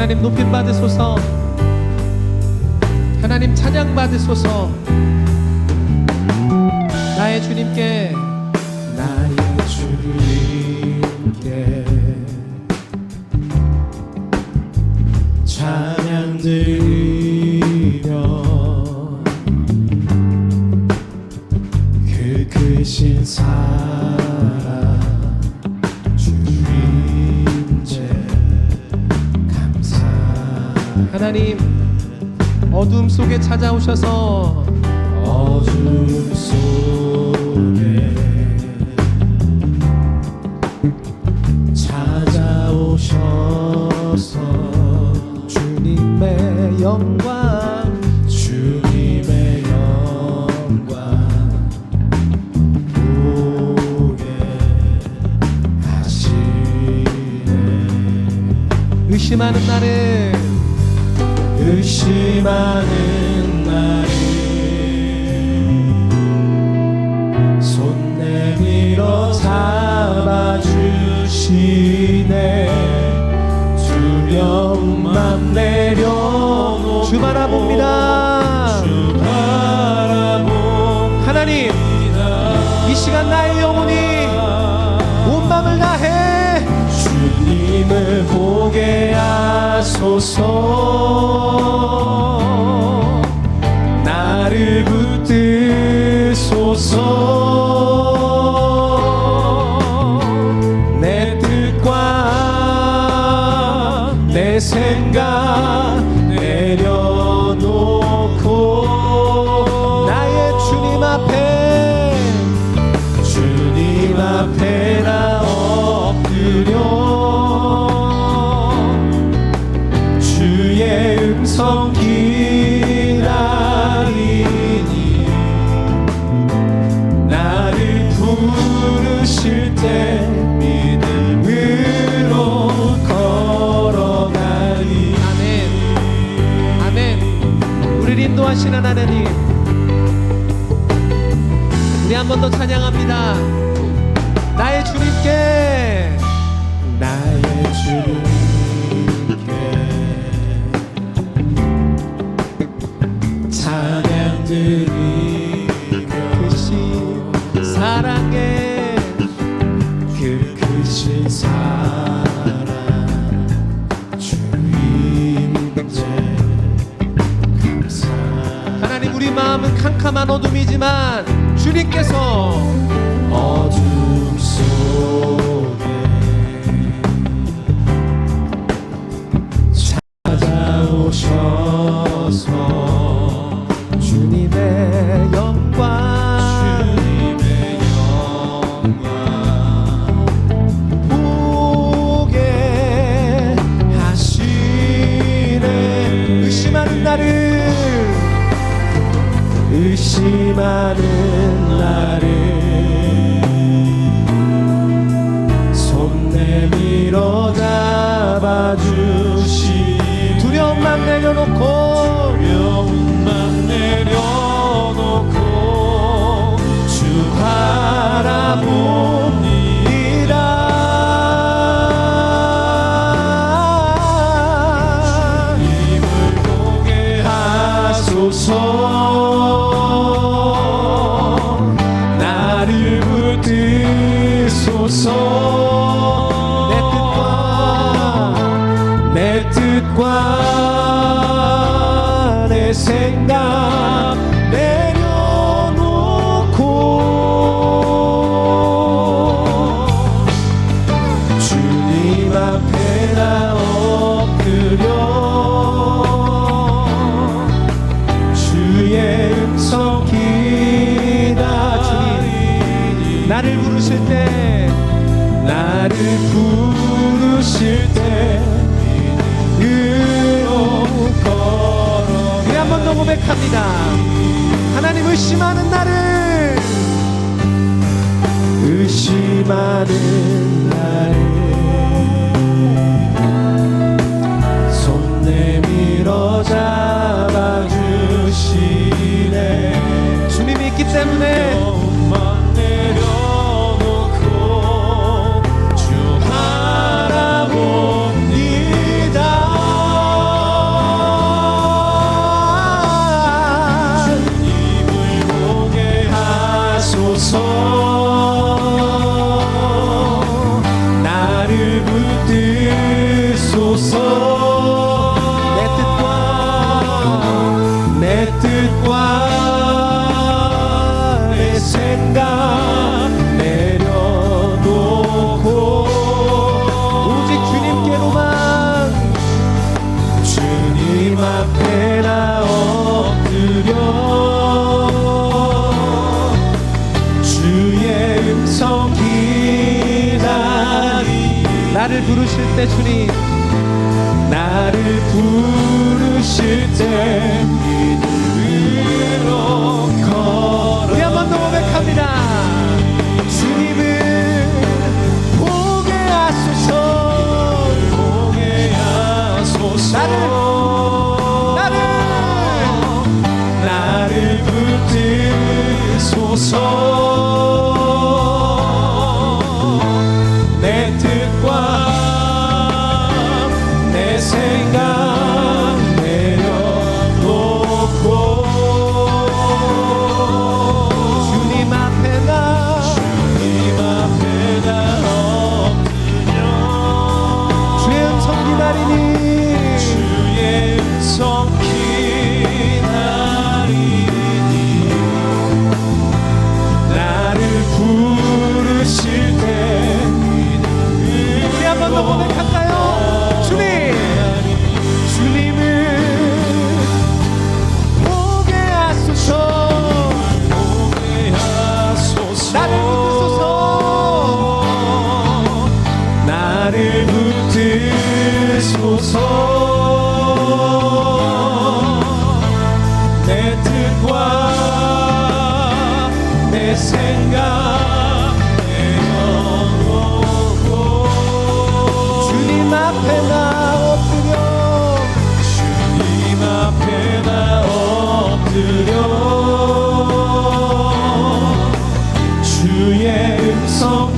하나님 높임 받으소서. 하나님 찬양 받으소서. 나의 주님께 나의 주님께 찬양 드리며 그 크신 사랑 주님께 감사. 하나님 어둠 속에 찾아오셔서 어둠 속에 찾아오셔서 주님의 영광 주님의 영광 보게 하시네. 의심하는 나를 의심하는 나를 손 내밀어 잡아주시네. 두려움만 내려놓고 주 바라봅니다. 주 바라봅니다. 하나님 이 시간 나의 영혼이 온 마음을 다해 주님을 보게 하소서. 나를 붙드소서. 내 뜻과 내 생각 내려놓고 나의 주님 앞에 나 엎드려 주의 음성 기다리니. 나를 부르실 때 믿음으로 걸어가리. 아멘 아멘. 우리를 인도하시는 하나님, 우리 한 번 더 찬양합니다. 나의 주님께 나의 주님께 찬양 드리며 크신 사랑에 그 크신 사랑 주님께 감사. 하나님 우리 마음은 캄캄한 어둠이지만 주님께서 어둠 속에 찾아오셔서 주님의 영광 주님의 영광 보게 하시네. 의심하는 나를 손 내밀어 잡아주시. 두려움만 내려놓고 주 바라봅니다. 주님을 보게 하소서. 나를 붙드소서. 내 뜻과 내 생각 내려놓고 주님 앞에 나 엎드려 주의 음성 기다리니. 나를 부르실 때 믿음으로 걸어가. 우리 한 번 더 고백합니다. 하나님 의심하는 나를 손 내밀어 잡아주시네. 주님이 있기 때문에 마음만 내려놓고 주 바라봅니다. 뜻과 내 생각 내려놓고 오직 주님께로만 주님 앞에 나 엎드려 주의 음성 기다리 나를 부르실 때 주님 나를 부르실 때 믿음으로 걸어 우리 한 번 더 고백합니다. 주님을 보게 하소서 보게 하소서 나를 붙드소서 내 뜻과 내 생각 내려놓고 주님 앞에 나 엎드려 주의 음성 기다리니 주의 음성 기다리니 나를 부르실 때 우리 한 번 더 고백할까요? 주님을 보게 하소서 나를 붙드소서 나를 붙드소서 내 뜻과 내 생각 내려놓고 주님 앞에 나 엎드려 주의 음성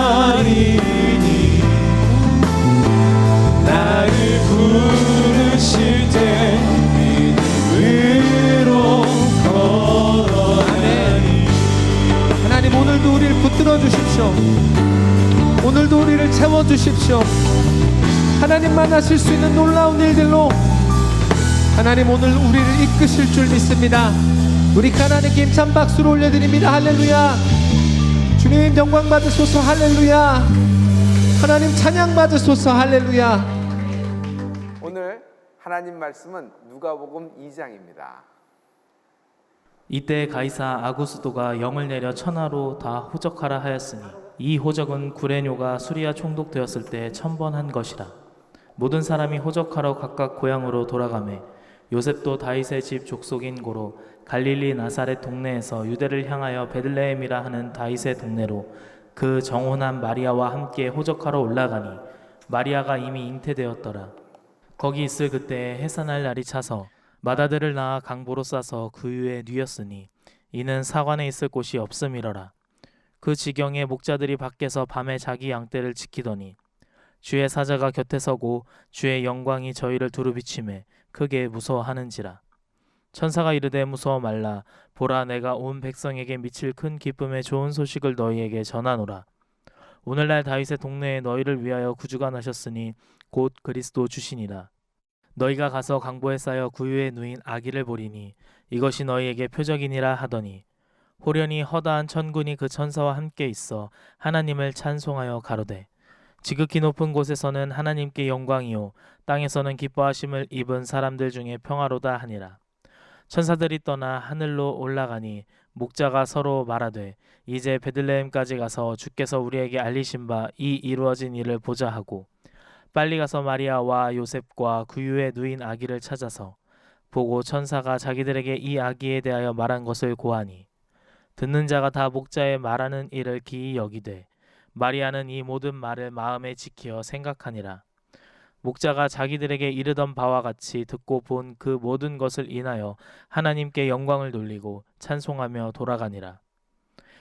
기다리니 나를 부르실 때 믿음으로 걸어가니 하나님 오늘도 우리를 붙들어 주십시오. 오늘도 우리를 채워 주십시오. 하나님 만나실 수 있는 놀라운 일들로 하나님 오늘 우리를 이끄실 줄 믿습니다. 우리 하나님께 힘찬 박수를 올려드립니다. 할렐루야. 주님 영광 받으소서. 할렐루야. 하나님 찬양 받으소서. 할렐루야. 오늘 하나님 말씀은 누가복음 2장입니다. 이때 가이사 아구스도가 영을 내려 천하로 다 호적하라 하였으니 이 호적은 구레뇨가 수리아 총독되었을 때 천번한 것이라. 모든 사람이 호적하러 각각 고향으로 돌아가매 요셉도 다윗의 집 족속인 고로 갈릴리 나사렛 동네에서 유대를 향하여 베들레헴이라 하는 다윗의 동네로 그 정혼한 마리아와 함께 호적하러 올라가니 마리아가 이미 잉태되었더라. 거기 있을 그때에 해산할 날이 차서 맏아들을 낳아 강보로 싸서 그 위에 뉘었으니 이는 사관에 있을 곳이 없음이러라. 그 지경에 목자들이 밖에서 밤에 자기 양떼를 지키더니 주의 사자가 곁에 서고 주의 영광이 저희를 두루 비치매 크게 무서워하는지라. 천사가 이르되 무서워 말라. 보라 내가 온 백성에게 미칠 큰 기쁨의 좋은 소식을 너희에게 전하노라. 오늘날 다윗의 동네에 너희를 위하여 구주가 나셨으니 곧 그리스도 주시니라. 너희가 가서 강보에 쌓여 구유에 누인 아기를 보리니 이것이 너희에게 표적이니라 하더니 호련히 허다한 천군이 그 천사와 함께 있어 하나님을 찬송하여 가로되 지극히 높은 곳에서는 하나님께 영광이요 땅에서는 기뻐하심을 입은 사람들 중에 평화로다 하니라. 천사들이 떠나 하늘로 올라가니 목자가 서로 말하되 이제 베들레헴까지 가서 주께서 우리에게 알리신 바 이 이루어진 일을 보자 하고 빨리 가서 마리아와 요셉과 구유에 누인 아기를 찾아서 보고 천사가 자기들에게 이 아기에 대하여 말한 것을 고하니 듣는 자가 다 목자의 말하는 일을 기이 여기되 마리아는 이 모든 말을 마음에 지키어 생각하니라. 목자가 자기들에게 이르던 바와 같이 듣고 본 그 모든 것을 인하여 하나님께 영광을 돌리고 찬송하며 돌아가니라.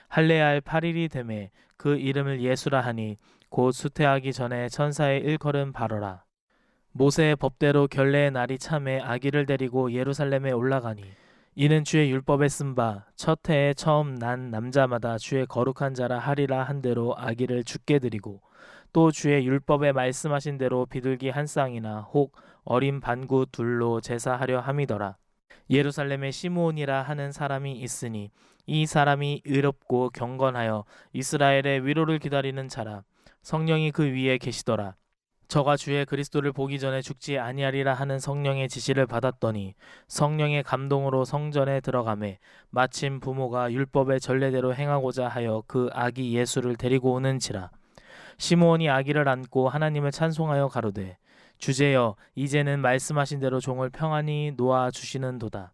할례할 8일이 되매 그 이름을 예수라 하니 곧 수태하기 전에 천사의 일컬음 바로라. 모세의 법대로 결례의 날이 참에 아기를 데리고 예루살렘에 올라가니 이는 주의 율법에 쓴 바 첫 해에 처음 난 남자마다 주의 거룩한 자라 하리라 한 대로 아기를 죽게 드리고 또 주의 율법에 말씀하신 대로 비둘기 한 쌍이나 혹 어린 반구 둘로 제사하려 함이더라. 예루살렘에 시므온이라 하는 사람이 있으니 이 사람이 의롭고 경건하여 이스라엘의 위로를 기다리는 자라. 성령이 그 위에 계시더라. 저가 주의 그리스도를 보기 전에 죽지 아니하리라 하는 성령의 지시를 받았더니 성령의 감동으로 성전에 들어가매 마침 부모가 율법의 전례대로 행하고자 하여 그 아기 예수를 데리고 오는지라. 시므온이 아기를 안고 하나님을 찬송하여 가로되 주제여 이제는 말씀하신 대로 종을 평안히 놓아 주시는도다.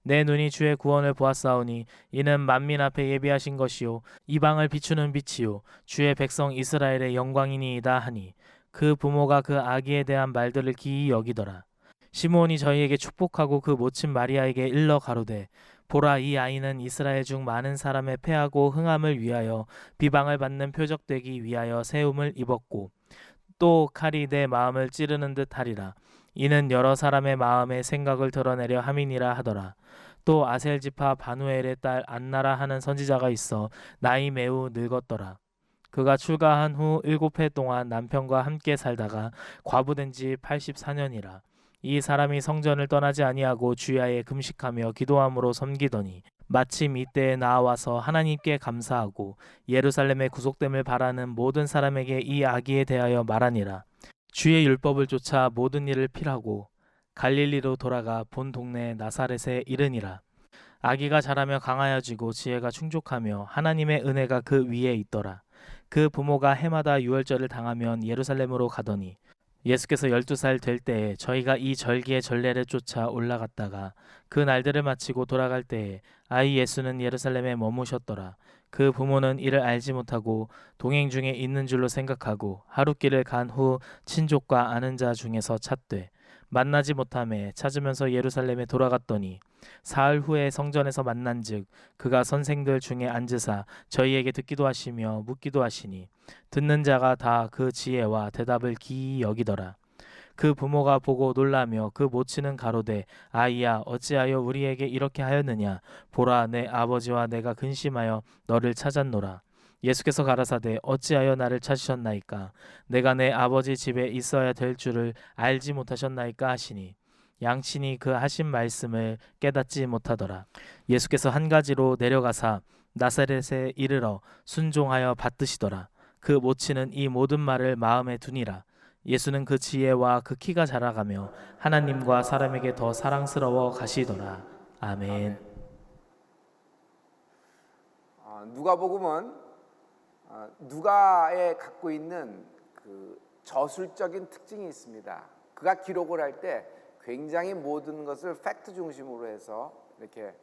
내 눈이 주의 구원을 보았사오니 이는 만민 앞에 예비하신 것이요 이방을 비추는 빛이요 주의 백성 이스라엘의 영광이니이다 하니 그 부모가 그 아기에 대한 말들을 기이 여기더라. 시므온이 저희에게 축복하고 그 모친 마리아에게 일러 가로되 보라 이 아이는 이스라엘 중 많은 사람의 패하고 흥함을 위하여 비방을 받는 표적되기 위하여 세움을 입었고 또 칼이 내 마음을 찌르는 듯 하리라. 이는 여러 사람의 마음의 생각을 드러내려 함이니라 하더라. 또 아셀 지파 바누엘의 딸 안나라 하는 선지자가 있어 나이 매우 늙었더라. 그가 출가한 후 7해 동안 남편과 함께 살다가 과부된 지 84년이라. 이 사람이 성전을 떠나지 아니하고 주야에 금식하며 기도함으로 섬기더니 마침 이때에 나와서 하나님께 감사하고 예루살렘의 구속됨을 바라는 모든 사람에게 이 아기에 대하여 말하니라. 주의 율법을 쫓아 모든 일을 필하고 갈릴리로 돌아가 본 동네 나사렛에 이르니라. 아기가 자라며 강하여지고 지혜가 충족하며 하나님의 은혜가 그 위에 있더라. 그 부모가 해마다 유월절을 당하면 예루살렘으로 가더니 예수께서 12살 될 때에 저희가 이 절기의 전례를 쫓아 올라갔다가 그 날들을 마치고 돌아갈 때에 아이 예수는 예루살렘에 머무셨더라. 그 부모는 이를 알지 못하고 동행 중에 있는 줄로 생각하고 하룻길을 간 후 친족과 아는 자 중에서 찾되 만나지 못하매 찾으면서 예루살렘에 돌아갔더니 사흘 후에 성전에서 만난즉 그가 선생들 중에 앉으사 저희에게 듣기도 하시며 묻기도 하시니 듣는 자가 다 그 지혜와 대답을 기이 여기더라. 그 부모가 보고 놀라며 그 모친은 가로되 아이야 어찌하여 우리에게 이렇게 하였느냐. 보라 내 아버지와 내가 근심하여 너를 찾았노라. 예수께서 가라사대 어찌하여 나를 찾으셨나이까. 내가 내 아버지 집에 있어야 될 줄을 알지 못하셨나이까 하시니 양친이 그 하신 말씀을 깨닫지 못하더라. 예수께서 한 가지로 내려가사 나사렛에 이르러 순종하여 받드시더라. 그 모친은 이 모든 말을 마음에 두니라. 예수는 그 지혜와 그 키가 자라가며 하나님과 사람에게 더 사랑스러워 가시더라. 아멘. 누가복음은 누가에 갖고 있는 그 저술적인 특징이 있습니다. 그가 기록을 할 때 굉장히 모든 것을 팩트 중심으로 해서 이렇게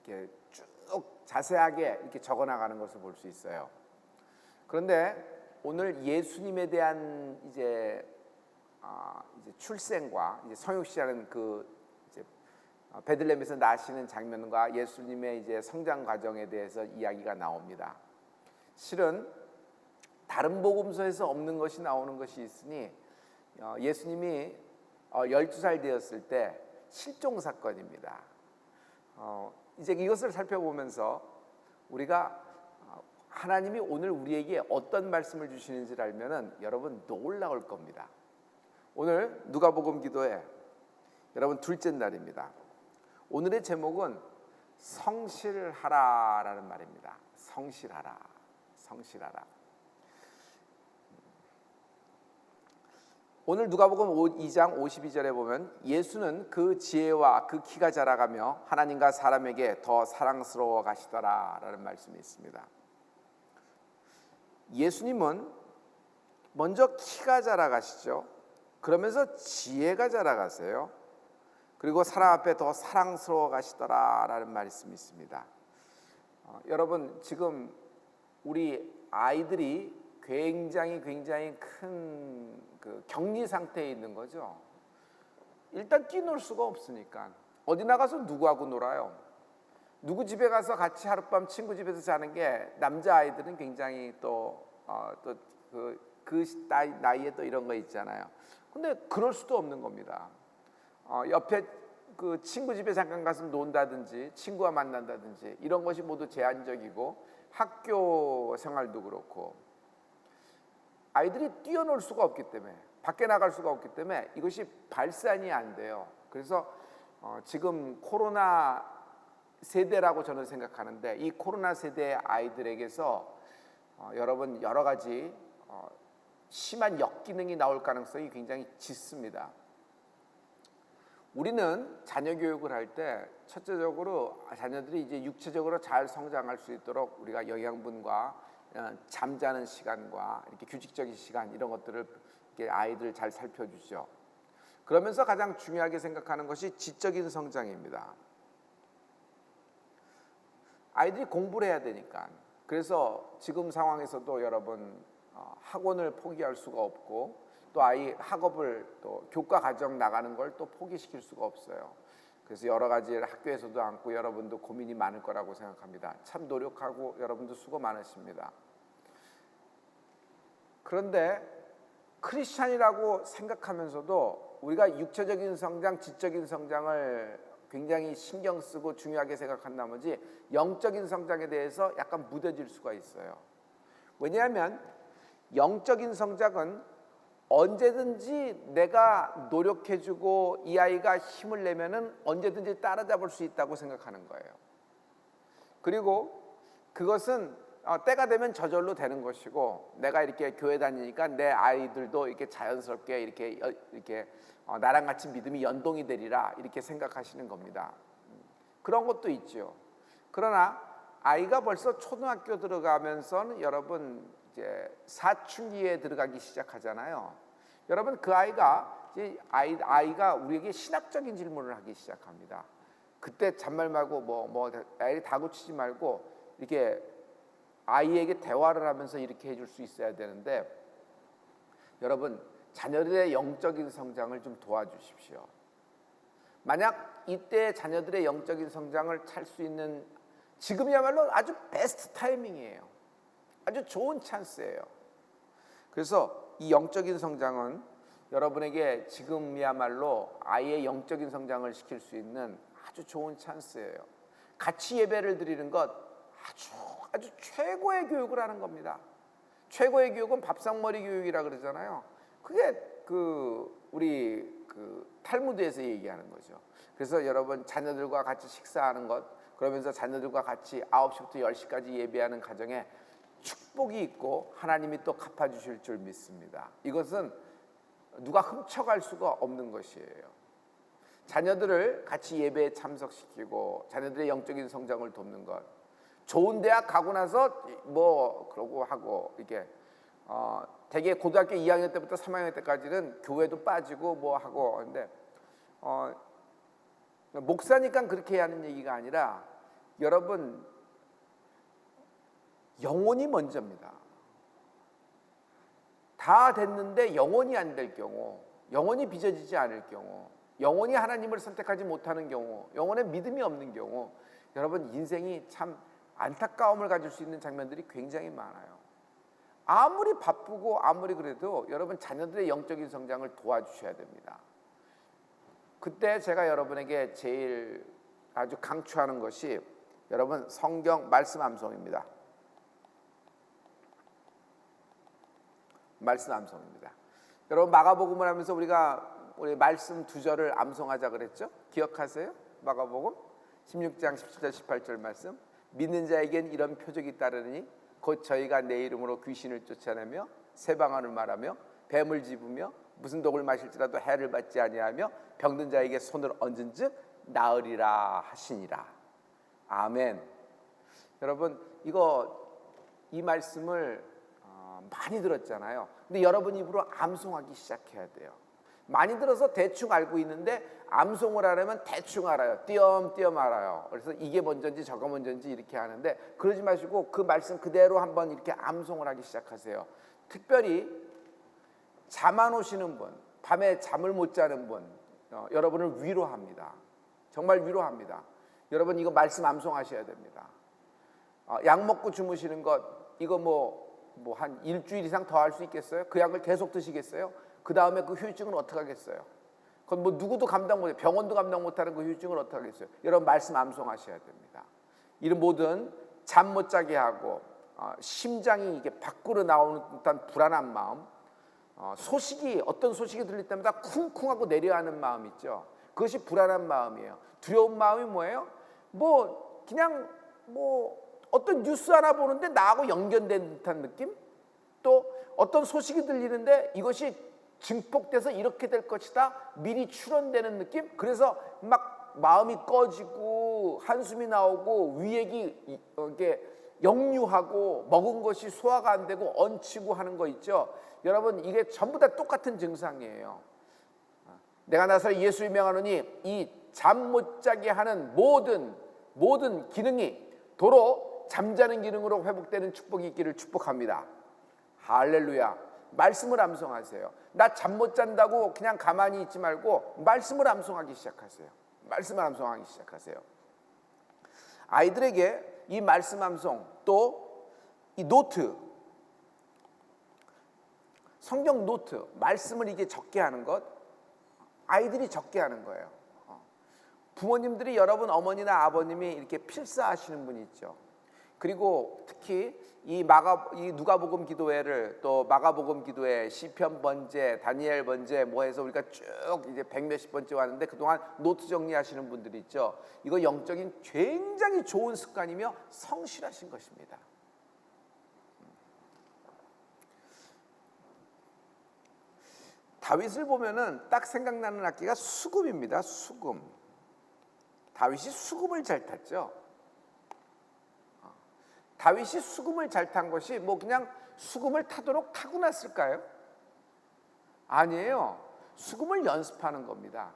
이렇게 쭉 자세하게 이렇게 적어나가는 것을 볼 수 있어요. 그런데 오늘 예수님에 대한 이제 출생과 이제 성육시라는 그 이제 베들레헴에서 나시는 장면과 예수님의 이제 성장 과정에 대해서 이야기가 나옵니다. 실은 다른 복음서에서 없는 것이 나오는 것이 있으니 예수님이 12살 되었을 때 실종 사건입니다. 이제 이것을 살펴보면서 우리가 하나님이 오늘 우리에게 어떤 말씀을 주시는지를 알면은 여러분 놀라울 겁니다. 오늘 누가복음 기도회 여러분 둘째 날입니다. 오늘의 제목은 성실하라라는 말입니다. 성실하라, 성실하라. 오늘 누가복음 2장 52절에 보면 예수는 그 지혜와 그 키가 자라가며 하나님과 사람에게 더 사랑스러워 가시더라라는 말씀이 있습니다. 예수님은 먼저 키가 자라가시죠. 그러면서 지혜가 자라가세요. 그리고 사람 앞에 더 사랑스러워 가시더라라는 말씀이 있습니다. 여러분 지금 우리 아이들이 굉장히 큰 그 격리 상태에 있는 거죠. 일단 뛰놀 수가 없으니까 어디 나가서 누구하고 놀아요? 누구 집에 가서 같이 하룻밤 친구 집에서 자는 게 남자 아이들은 굉장히 그 나이에 또 이런 거 있잖아요. 근데 그럴 수도 없는 겁니다. 옆에 그 친구 집에 잠깐 가서 논다든지 친구와 만난다든지 이런 것이 모두 제한적이고 학교 생활도 그렇고 아이들이 뛰어놀 수가 없기 때문에 밖에 나갈 수가 없기 때문에 이것이 발산이 안 돼요. 그래서 지금 코로나 세대라고 저는 생각하는데 이 코로나 세대의 아이들에게서 여러분 여러 가지 심한 역기능이 나올 가능성이 굉장히 짙습니다. 우리는 자녀 교육을 할 때 첫째적으로 자녀들이 이제 육체적으로 잘 성장할 수 있도록 우리가 영양분과 잠자는 시간과 이렇게 규칙적인 시간 이런 것들을 이렇게 아이들 잘 살펴주죠. 그러면서 가장 중요하게 생각하는 것이 지적인 성장입니다. 아이들이 공부를 해야 되니까. 그래서 지금 상황에서도 여러분 학원을 포기할 수가 없고 또 아이 학업을 또 교과 과정 나가는 걸 또 포기시킬 수가 없어요. 그래서 여러 가지 학교에서도 않고 여러분도 고민이 많을 거라고 생각합니다. 참 노력하고 여러분도 수고 많으십니다. 그런데 크리스찬이라고 생각하면서도 우리가 육체적인 성장, 지적인 성장을 굉장히 신경 쓰고 중요하게 생각한 나머지 영적인 성장에 대해서 약간 무뎌질 수가 있어요. 왜냐하면 영적인 성장은 언제든지 내가 노력해주고 이 아이가 힘을 내면은 언제든지 따라잡을 수 있다고 생각하는 거예요. 그리고 그것은 때가 되면 저절로 되는 것이고 내가 이렇게 교회 다니니까 내 아이들도 이렇게 자연스럽게 이렇게 나랑 같이 믿음이 연동이 되리라 이렇게 생각하시는 겁니다. 그런 것도 있죠. 그러나 아이가 벌써 초등학교 들어가면서는 여러분 이제 사춘기에 들어가기 시작하잖아요. 여러분 그 아이가 이제 아이가 우리에게 신학적인 질문을 하기 시작합니다. 그때 잔말 말고 뭐 아이를 다구치지 말고 이렇게 아이에게 대화를 하면서 이렇게 해줄 수 있어야 되는데 여러분 자녀들의 영적인 성장을 좀 도와주십시오. 만약 이때 자녀들의 영적인 성장을 찰 수 있는 지금이야말로 아주 베스트 타이밍이에요. 아주 좋은 찬스예요. 그래서 이 영적인 성장은 여러분에게 지금이야말로 아이의 영적인 성장을 시킬 수 있는 아주 좋은 찬스예요. 같이 예배를 드리는 것 아주 최고의 교육을 하는 겁니다. 최고의 교육은 밥상머리 교육이라 그러잖아요. 그게 우리 탈무드에서 얘기하는 거죠. 그래서 여러분 자녀들과 같이 식사하는 것 그러면서 자녀들과 같이 9시부터 10시까지 예배하는 가정에 축복이 있고 하나님이 또 갚아주실 줄 믿습니다. 이것은 누가 훔쳐갈 수가 없는 것이에요. 자녀들을 같이 예배에 참석시키고 자녀들의 영적인 성장을 돕는 것 좋은 대학 가고 나서 뭐 그러고 하고 이게 대개 고등학교 2학년 때부터 3학년 때까지는 교회도 빠지고 뭐 하고 근데 목사니까 그렇게 하는 얘기가 아니라 여러분 영혼이 먼저입니다. 다 됐는데 영혼이 안 될 경우, 영혼이 빚어지지 않을 경우, 영혼이 하나님을 선택하지 못하는 경우, 영혼의 믿음이 없는 경우 여러분 인생이 참 안타까움을 가질 수 있는 장면들이 굉장히 많아요. 아무리 바쁘고 아무리 그래도 여러분 자녀들의 영적인 성장을 도와주셔야 됩니다. 그때 제가 여러분에게 제일 아주 강추하는 것이 여러분 성경 말씀 암송입니다. 말씀 암송입니다. 여러분 마가복음을 하면서 우리 말씀 2절을 암송하자 그랬죠? 기억하세요? 마가복음 16장 17절 18절 말씀 믿는 자에겐 이런 표적이 따르니 곧 저희가 내 이름으로 귀신을 쫓아내며 새 방언을 말하며 뱀을 집으며 무슨 독을 마실지라도 해를 받지 아니하며 병든 자에게 손을 얹은즉 나으리라 하시니라. 아멘. 여러분 이 말씀을 많이 들었잖아요. 근데 여러분 입으로 암송하기 시작해야 돼요. 많이 들어서 대충 알고 있는데 암송을 하려면 대충 알아요. 띄엄띄엄 알아요. 그래서 이게 먼저인지 저거 먼저인지 이렇게 하는데 그러지 마시고 그 말씀 그대로 한번 이렇게 암송을 하기 시작하세요. 특별히 잠 안 오시는 분, 밤에 잠을 못 자는 분 여러분을 위로합니다. 정말 위로합니다. 여러분 이거 말씀 암송하셔야 됩니다. 약 먹고 주무시는 것 이거 뭐 한 일주일 이상 더 할 수 있겠어요? 그 약을 계속 드시겠어요? 그 다음에 그 후유증은 어떻게 하겠어요? 그건 뭐 누구도 감당 못해요. 병원도 감당 못하는 그 후유증을 어떻게 하겠어요? 여러분 말씀 암송하셔야 됩니다. 이런 모든 잠 못 자게 하고 심장이 이게 밖으로 나오는 듯한 불안한 마음 소식이 어떤 소식이 들릴 때마다 쿵쿵하고 내려하는 마음 있죠. 그것이 불안한 마음이에요. 두려운 마음이 뭐예요? 뭐 그냥 뭐 어떤 뉴스 하나 보는데 나하고 연결된 듯한 느낌? 또 어떤 소식이 들리는데 이것이 증폭돼서 이렇게 될 것이다 미리 추론되는 느낌? 그래서 막 마음이 꺼지고 한숨이 나오고 위액이 이렇게 역류하고 먹은 것이 소화가 안 되고 얹히고 하는 거 있죠. 여러분 이게 전부 다 똑같은 증상이에요. 내가 나서 예수를 명하노니 이 잠 못 자게 하는 모든 기능이 도로 잠자는 기능으로 회복되는 축복이 있기를 축복합니다. 할렐루야. 말씀을 암송하세요. 나 잠 못 잔다고 그냥 가만히 있지 말고 말씀을 암송하기 시작하세요. 말씀을 암송하기 시작하세요. 아이들에게 이 말씀 암송 또 이 노트, 성경 노트, 말씀을 이게 적게 하는 것, 아이들이 적게 하는 거예요. 부모님들이 여러분 어머니나 아버님이 이렇게 필사하시는 분이 있죠. 그리고 특히 이 누가복음 기도회를 또 마가복음 기도회, 시편 번제, 다니엘 번제 뭐 해서 우리가 쭉 이제 100몇십 번째 왔는데 그동안 노트 정리하시는 분들이 있죠. 이거 영적인 굉장히 좋은 습관이며 성실하신 것입니다. 다윗을 보면은 딱 생각나는 악기가 수금입니다. 수금. 다윗이 수금을 잘 탔죠. 다윗이 수금을 잘 탄 것이 뭐 그냥 수금을 타도록 타고났을까요? 아니에요. 수금을 연습하는 겁니다.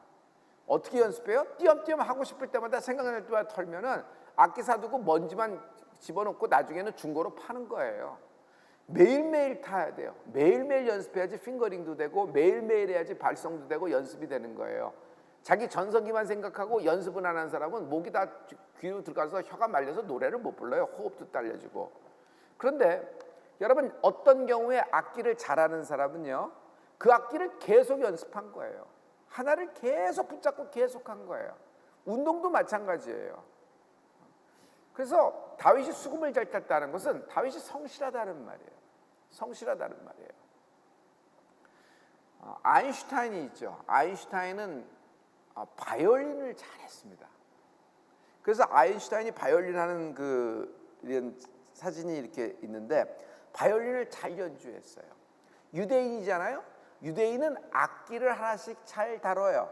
어떻게 연습해요? 띄엄띄엄 하고 싶을 때마다 생각날 때마다 털면은 악기 사두고 먼지만 집어넣고 나중에는 중고로 파는 거예요. 매일매일 타야 돼요. 매일매일 연습해야지 핑거링도 되고 매일매일 해야지 발성도 되고 연습이 되는 거예요. 자기 전성기만 생각하고 연습을 안 하는 사람은 목이 다 귀로 들어가서 혀가 말려서 노래를 못 불러요. 호흡도 딸려지고. 그런데 여러분 어떤 경우에 악기를 잘하는 사람은요, 그 악기를 계속 연습한 거예요. 하나를 계속 붙잡고 계속 한 거예요. 운동도 마찬가지예요. 그래서 다윗이 수금을 잘 탔다는 것은 다윗이 성실하다는 말이에요. 성실하다는 말이에요. 아인슈타인이 있죠. 아인슈타인은 바이올린을 잘했습니다. 그래서 아인슈타인이 바이올린 하는 이런 사진이 이렇게 있는데 바이올린을 잘 연주했어요. 유대인이잖아요. 유대인은 악기를 하나씩 잘 다뤄요.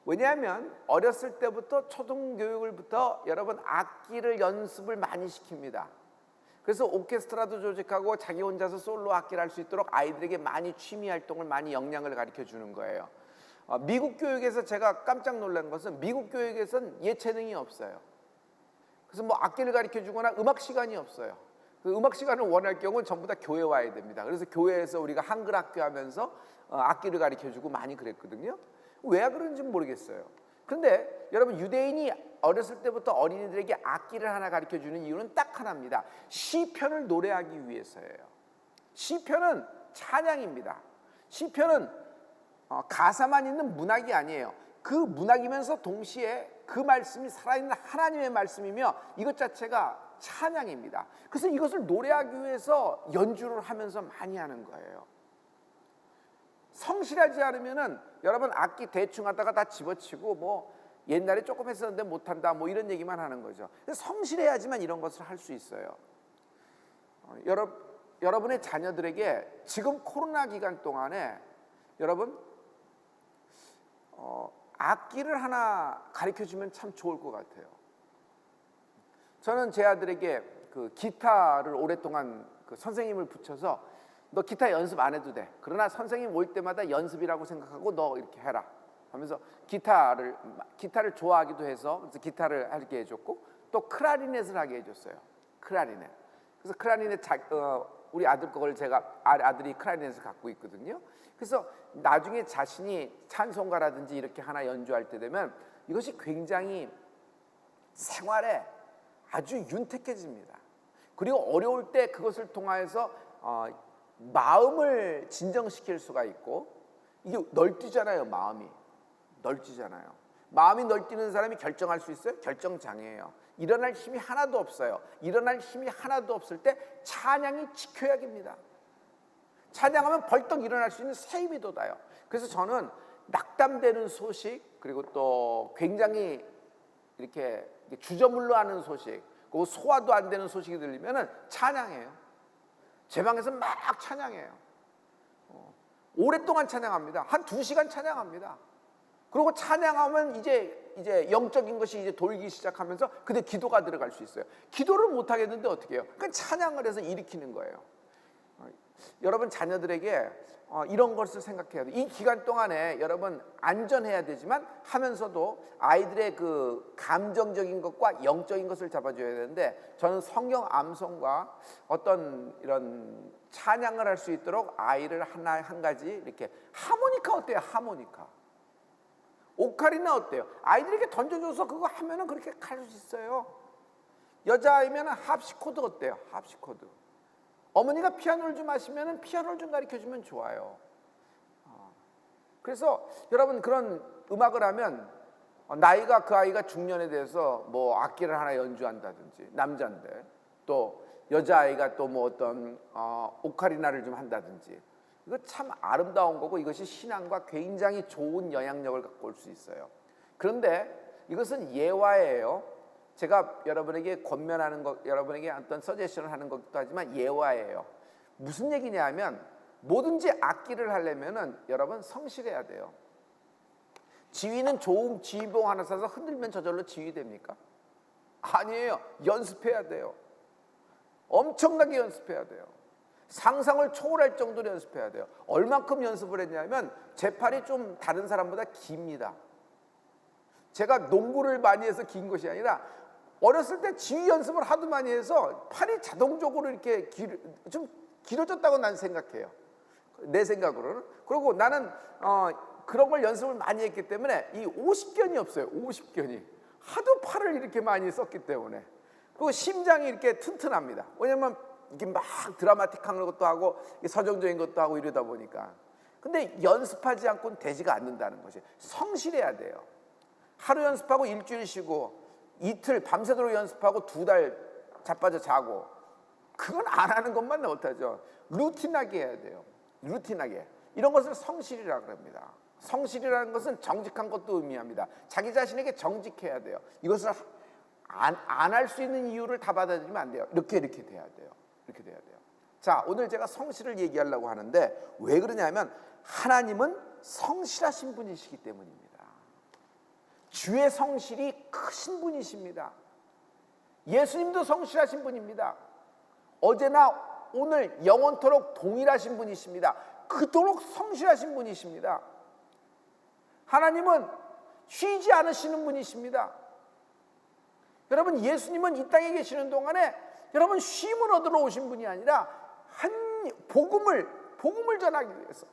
왜냐하면 어렸을 때부터 초등교육을부터 여러분 악기를 연습을 많이 시킵니다. 그래서 오케스트라도 조직하고 자기 혼자서 솔로 악기를 할 수 있도록 아이들에게 많이 취미 활동을 많이 역량을 가르쳐 주는 거예요. 미국 교육에서 제가 깜짝 놀란 것은 미국 교육에서는 예체능이 없어요. 그래서 뭐 악기를 가르쳐 주거나 음악 시간이 없어요. 그 음악 시간을 원할 경우는 전부 다 교회 와야 됩니다. 그래서 교회에서 우리가 한글 학교 하면서 악기를 가르쳐 주고 많이 그랬거든요. 왜 그런지 모르겠어요. 그런데 여러분 유대인이 어렸을 때부터 어린이들에게 악기를 하나 가르쳐 주는 이유는 딱 하나입니다. 시편을 노래하기 위해서예요. 시편은 찬양입니다. 시편은 가사만 있는 문학이 아니에요. 그 문학이면서 동시에 그 말씀이 살아있는 하나님의 말씀이며 이것 자체가 찬양입니다. 그래서 이것을 노래하기 위해서 연주를 하면서 많이 하는 거예요. 성실하지 않으면은 여러분 악기 대충 하다가 다 집어치고 뭐 옛날에 조금 했었는데 못한다 뭐 이런 얘기만 하는 거죠. 성실해야지만 이런 것을 할 수 있어요. 여러분의 자녀들에게 지금 코로나 기간 동안에 여러분 악기를 하나 가르쳐주면 참 좋을 것 같아요. 저는 제 아들에게 그 기타를 오랫동안 그 선생님을 붙여서 너 기타 연습 안 해도 돼. 그러나 선생님 올 때마다 연습이라고 생각하고 너 이렇게 해라 하면서 기타를 좋아하기도 해서 그래서 기타를 하게 해줬고 또 클라리넷을 하게 해줬어요. 클라리넷. 그래서 클라리넷 우리 아들 걸 제가 아들이 클라리넷을 갖고 있거든요. 그래서 나중에 자신이 찬송가라든지 이렇게 하나 연주할 때 되면 이것이 굉장히 생활에 아주 윤택해집니다. 그리고 어려울 때 그것을 통하여서 마음을 진정시킬 수가 있고 이게 널뛰잖아요. 마음이 널뛰잖아요. 마음이 널뛰는 사람이 결정할 수 있어요? 결정장애예요. 일어날 힘이 하나도 없어요. 일어날 힘이 하나도 없을 때 찬양이 지켜야됩니다. 찬양하면 벌떡 일어날 수 있는 새 힘이 돋아요. 그래서 저는 낙담되는 소식, 그리고 또 굉장히 이렇게 주저물러 하는 소식, 그리고 소화도 안 되는 소식이 들리면은 찬양해요. 제 방에서 막 찬양해요. 오랫동안 찬양합니다. 한 2시간 찬양합니다. 그리고 찬양하면 이제 영적인 것이 이제 돌기 시작하면서 근데 기도가 들어갈 수 있어요. 기도를 못 하겠는데 어떻게 해요? 그러니까 찬양을 해서 일으키는 거예요. 여러분 자녀들에게 이런 것을 생각해야 돼요. 이 기간 동안에 여러분 안전해야 되지만 하면서도 아이들의 그 감정적인 것과 영적인 것을 잡아줘야 되는데, 저는 성경 암송과 어떤 이런 찬양을 할 수 있도록 아이를 한 가지 이렇게, 하모니카 어때요? 하모니카. 오카리나 어때요? 아이들에게 던져줘서 그거 하면은 그렇게 갈 수 있어요. 여자아이면은 합시코드 어때요? 합시코드. 어머니가 피아노를 좀 하시면은 피아노를 좀 가르쳐 주면 좋아요. 그래서 여러분 그런 음악을 하면 나이가 그 아이가 중년에 대해서 뭐 악기를 하나 연주한다든지, 남자인데 또 여자아이가 또 뭐 어떤 오카리나를 좀 한다든지, 이거 참 아름다운 거고 이것이 신앙과 굉장히 좋은 영향력을 갖고 올 수 있어요. 그런데 이것은 예화예요. 제가 여러분에게 권면하는 것, 여러분에게 어떤 서제션을 하는 것도 하지만 예화예요. 무슨 얘기냐면 뭐든지 악기를 하려면은 여러분 성실해야 돼요. 지휘는 좋은 지휘봉 하나 사서 흔들면 저절로 지휘됩니까? 아니에요. 연습해야 돼요. 엄청나게 연습해야 돼요. 상상을 초월할 정도로 연습해야 돼요. 얼만큼 연습을 했냐면 제 팔이 좀 다른 사람보다 깁니다. 제가 농구를 많이 해서 긴 것이 아니라 어렸을 때 지휘 연습을 하도 많이 해서 팔이 자동적으로 이렇게 좀 길어졌다고 난 생각해요. 내 생각으로는. 그리고 나는 그런 걸 연습을 많이 했기 때문에 이 50견이 없어요. 50견이. 하도 팔을 이렇게 많이 썼기 때문에. 그리고 심장이 이렇게 튼튼합니다. 왜냐면 이게 막 드라마틱한 것도 하고 서정적인 것도 하고 이러다 보니까. 근데 연습하지 않고는 되지가 않는다는 것이. 성실해야 돼요. 하루 연습하고 일주일 쉬고 이틀 밤새도록 연습하고 2달 자빠져 자고, 그건 안 하는 것만 못하죠. 루틴하게 해야 돼요. 루틴하게. 이런 것을 성실이라고 합니다. 성실이라는 것은 정직한 것도 의미합니다. 자기 자신에게 정직해야 돼요. 이것을 안 할 수 있는 이유를 다 받아들이면 안 돼요. 이렇게 돼야 돼요. 이렇게 돼야 돼요. 자, 오늘 제가 성실을 얘기하려고 하는데 왜 그러냐면 하나님은 성실하신 분이시기 때문입니다. 주의 성실이 크신 분이십니다. 예수님도 성실하신 분입니다. 어제나 오늘 영원토록 동일하신 분이십니다. 그토록 성실하신 분이십니다. 하나님은 쉬지 않으시는 분이십니다. 여러분, 예수님은 이 땅에 계시는 동안에 여러분 쉼을 얻으러 오신 분이 아니라 복음을 전하기 위해서,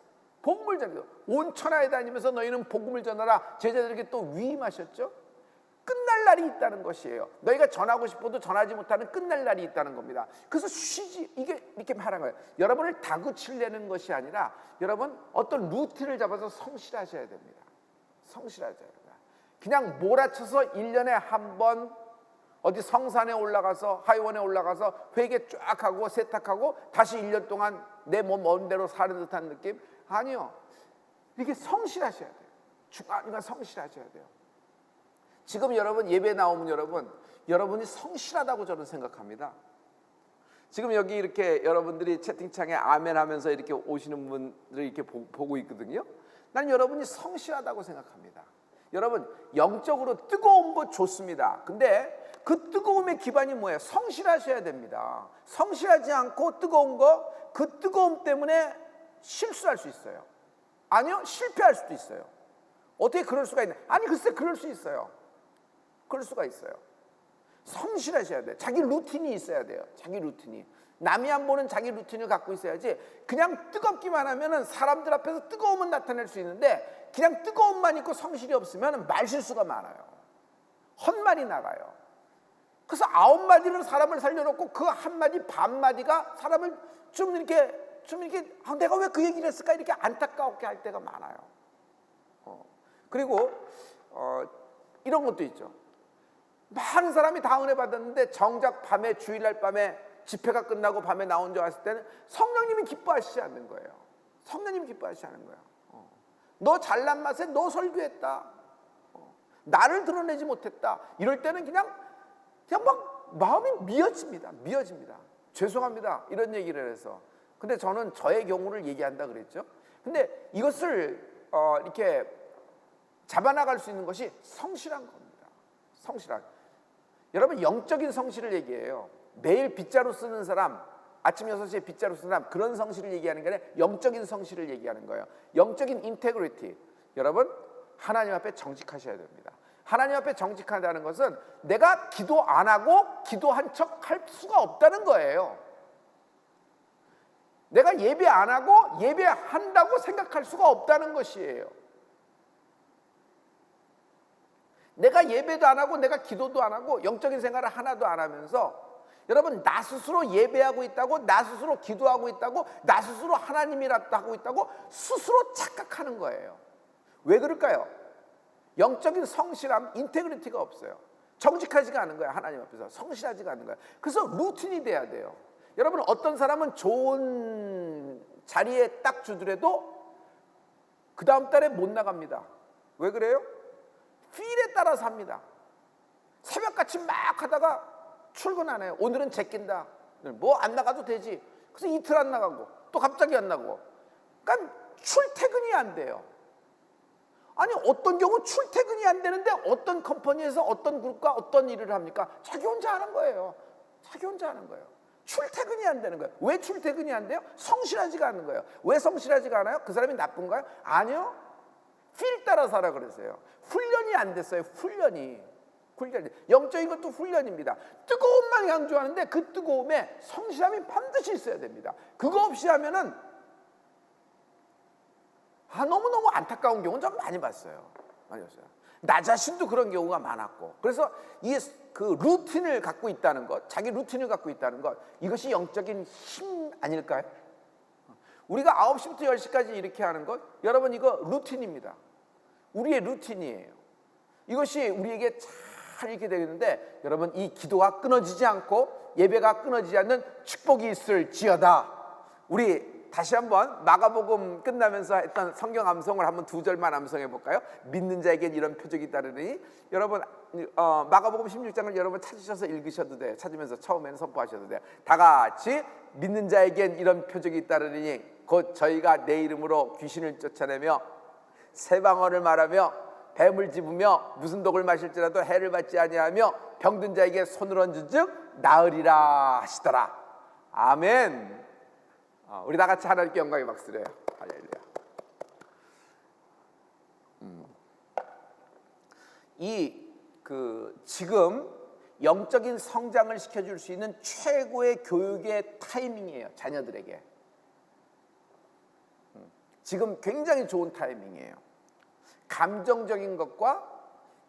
복음을 전하기 위해서 온 천하에 다니면서 너희는 복음을 전하라 제자들에게 또 위임하셨죠. 끝날 날이 있다는 것이에요. 너희가 전하고 싶어도 전하지 못하는 끝날 날이 있다는 겁니다. 그래서 이게 이렇게 말한 거예요. 여러분을 다그치려는 것이 아니라 여러분 어떤 루틴을 잡아서 성실하셔야 됩니다. 성실하셔야 됩니다. 그냥 몰아쳐서 1년에 한 번 어디 성산에 올라가서 하이원에 올라가서 회개 쫙 하고 세탁하고 다시 1년 동안 내 몸 먼 대로 사는 듯한 느낌? 아니요. 이게 성실하셔야 돼요. 중간중간 성실하셔야 돼요. 지금 여러분 예배 나오면 여러분이 성실하다고 저는 생각합니다. 지금 여기 이렇게 여러분들이 채팅창에 아멘 하면서 이렇게 오시는 분들을 이렇게 보고 있거든요. 난 여러분이 성실하다고 생각합니다. 여러분, 영적으로 뜨거운 거 좋습니다. 근데 그 뜨거움의 기반이 뭐예요? 성실하셔야 됩니다. 성실하지 않고 뜨거운 거, 그 뜨거움 때문에 실수할 수 있어요. 아니요, 실패할 수도 있어요. 어떻게 그럴 수가 있나? 아니, 글쎄 그럴 수 있어요. 그럴 수가 있어요. 성실하셔야 돼요. 자기 루틴이 있어야 돼요. 자기 루틴이. 남이 안 보는 자기 루틴을 갖고 있어야지, 그냥 뜨겁기만 하면은 사람들 앞에서 뜨거움은 나타낼 수 있는데 그냥 뜨거움만 있고 성실이 없으면 말실수가 많아요. 헛말이 나가요. 그래서 9마디는 사람을 살려놓고 그 한마디 반마디가 사람을 좀 이렇게 내가 왜 그 얘기를 했을까 이렇게 안타까웠게 할 때가 많아요. 그리고 이런 것도 있죠. 많은 사람이 다 은혜 받았는데 정작 밤에, 주일날 밤에 집회가 끝나고 밤에 나 혼자 왔을 때는 성령님이 기뻐하시지 않는 거예요. 성령님이 기뻐하시지 않는 거예요. 너 잘난 맛에 너 설교했다. 나를 드러내지 못했다. 이럴 때는 그냥 막 마음이 미어집니다. 죄송합니다. 이런 얘기를 해서. 근데 저는 저의 경우를 얘기한다 그랬죠. 근데 이것을 이렇게 잡아나갈 수 있는 것이 성실한 겁니다. 성실한. 여러분 영적인 성실을 얘기해요. 매일 빗자루 쓰는 사람, 아침 6시에 빗자루 쓰는 사람, 그런 성실을 얘기하는 게 아니라 영적인 성실을 얘기하는 거예요. 영적인 인테그리티. 여러분 하나님 앞에 정직하셔야 됩니다. 하나님 앞에 정직하다는 것은 내가 기도 안 하고 기도한 척 할 수가 없다는 거예요. 내가 예배 안 하고 예배한다고 생각할 수가 없다는 것이에요. 내가 예배도 안 하고 내가 기도도 안 하고 영적인 생활을 하나도 안 하면서 여러분 나 스스로 예배하고 있다고, 나 스스로 기도하고 있다고, 나 스스로 하나님이라고 하고 있다고 스스로 착각하는 거예요. 왜 그럴까요? 영적인 성실함, 인테그리티가 없어요. 정직하지가 않은 거예요. 하나님 앞에서 성실하지가 않는 거예요. 그래서 루틴이 돼야 돼요. 여러분 어떤 사람은 좋은 자리에 딱 주더라도 그 다음 달에 못 나갑니다. 왜 그래요? 필에 따라서 합니다. 새벽같이 막 하다가 출근 안 해요. 오늘은 제낀다. 뭐 안 나가도 되지. 그래서 이틀 안 나가고 또 갑자기 안 나가고. 그러니까 출퇴근이 안 돼요. 아니 어떤 경우 출퇴근이 안 되는데 어떤 컴퍼니에서 어떤 그룹과 어떤 일을 합니까? 자기 혼자 하는 거예요. 자기 혼자 하는 거예요. 출퇴근이 안 되는 거예요. 왜 출퇴근이 안 돼요? 성실하지가 않는 거예요. 왜 성실하지가 않아요? 그 사람이 나쁜가요? 아니요. 필 따라서 하라 그랬어요. 훈련이 안 됐어요. 훈련이. 영적인 것도 훈련입니다. 뜨거움만 강조하는데 그 뜨거움에 성실함이 반드시 있어야 됩니다. 그거 없이 하면은 너무너무 안타까운 경우는 좀 많이 봤어요. 나 자신도 그런 경우가 많았고. 그래서 이 그 루틴을 갖고 있다는 것, 자기 루틴을 갖고 있다는 것, 이것이 영적인 힘 아닐까요? 우리가 9시부터 10시까지 이렇게 하는 것, 여러분 이거 루틴입니다. 우리의 루틴이에요. 이것이 우리에게 잘 이렇게 되겠는데, 여러분 이 기도가 끊어지지 않고 예배가 끊어지지 않는 축복이 있을지어다. 우리 다시 한번 마가복음 끝나면서 했던 성경 암송을 한번 2절만 암송해 볼까요? 믿는 자에겐 이런 표적이 있다르니. 여러분 마가복음 16장을 여러분 찾으셔서 읽으셔도 돼요. 찾으면서 처음에는 선포하셔도 돼요. 다 같이 믿는 자에겐 이런 표적이 있다르니 곧 저희가 내 이름으로 귀신을 쫓아내며 새 방언을 말하며 뱀을 집으며 무슨 독을 마실지라도 해를 받지 아니하며 병든 자에게 손을 얹은 즉 나으리라 하시더라. 아멘. 우리 다 같이 하나님께 영광의 박수를 해요. 할렐루야. 지금 영적인 성장을 시켜줄 수 있는 최고의 교육의 타이밍이에요. 자녀들에게. 지금 굉장히 좋은 타이밍이에요. 감정적인 것과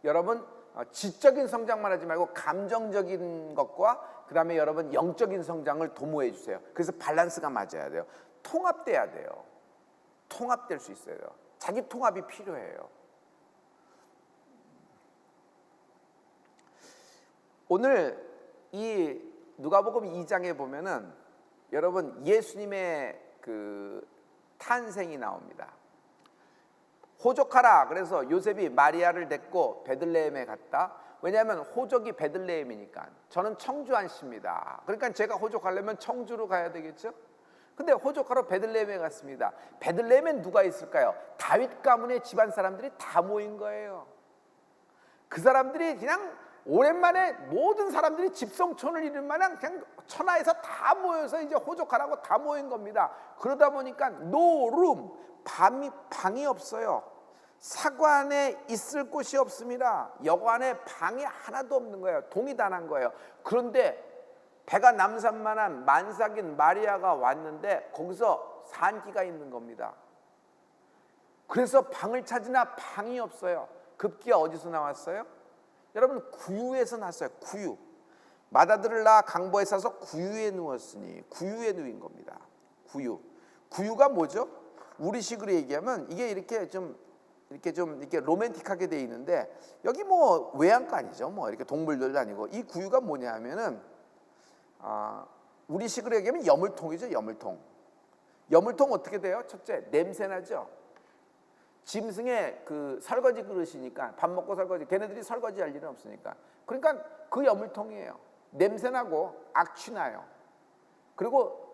여러분 지적인 성장만 하지 말고 감정적인 것과 그 다음에 여러분 영적인 성장을 도모해 주세요. 그래서 밸런스가 맞아야 돼요. 통합돼야 돼요. 통합될 수 있어요. 자기 통합이 필요해요. 오늘 이 누가복음 2장에 보면은 여러분 예수님의 그 탄생이 나옵니다. 호적하라. 그래서 요셉이 마리아를 데리고 베들레헴에 갔다. 왜냐하면 호적이 베들레헴이니까. 저는 청주안 씨입니다. 그러니까 제가 호적하려면 청주로 가야 되겠죠. 근데 호적하러 베들레헴에 갔습니다. 베들레헴엔 누가 있을까요? 다윗 가문의 집안 사람들이 다 모인 거예요. 그 사람들이 그냥 오랜만에 모든 사람들이 집성촌을 이룬 마냥 그냥 천하에서 다 모여서 이제 호적하라고 다 모인 겁니다. 그러다 보니까 노룸, 방이 없어요. 사관에 있을 곳이 없습니다. 여관에 방이 하나도 없는 거예요. 동이 다 난 거예요. 그런데 배가 남산만한 만삭인 마리아가 왔는데 거기서 산기가 있는 겁니다. 그래서 방을 찾으나 방이 없어요. 급기야 어디서 나왔어요? 여러분 구유에서 났어요. 구유. 마다들을 낳아 강보에 싸서 구유에 누웠으니. 구유에 누인 겁니다. 구유. 구유가 뭐죠? 우리식으로 얘기하면 이게 이렇게 로맨틱하게 돼 있는데 여기 뭐 외양간이죠. 뭐 이렇게 동물들도 아니고 이 구유가 뭐냐 하면은 우리식으로 얘기하면 여물통이죠. 여물통. 여물통 어떻게 돼요? 첫째, 냄새나죠. 짐승의 그 설거지 그릇이니까, 밥 먹고 설거지, 걔네들이 설거지 할 일은 없으니까. 그러니까 그 여물통이에요. 냄새나고 악취나요. 그리고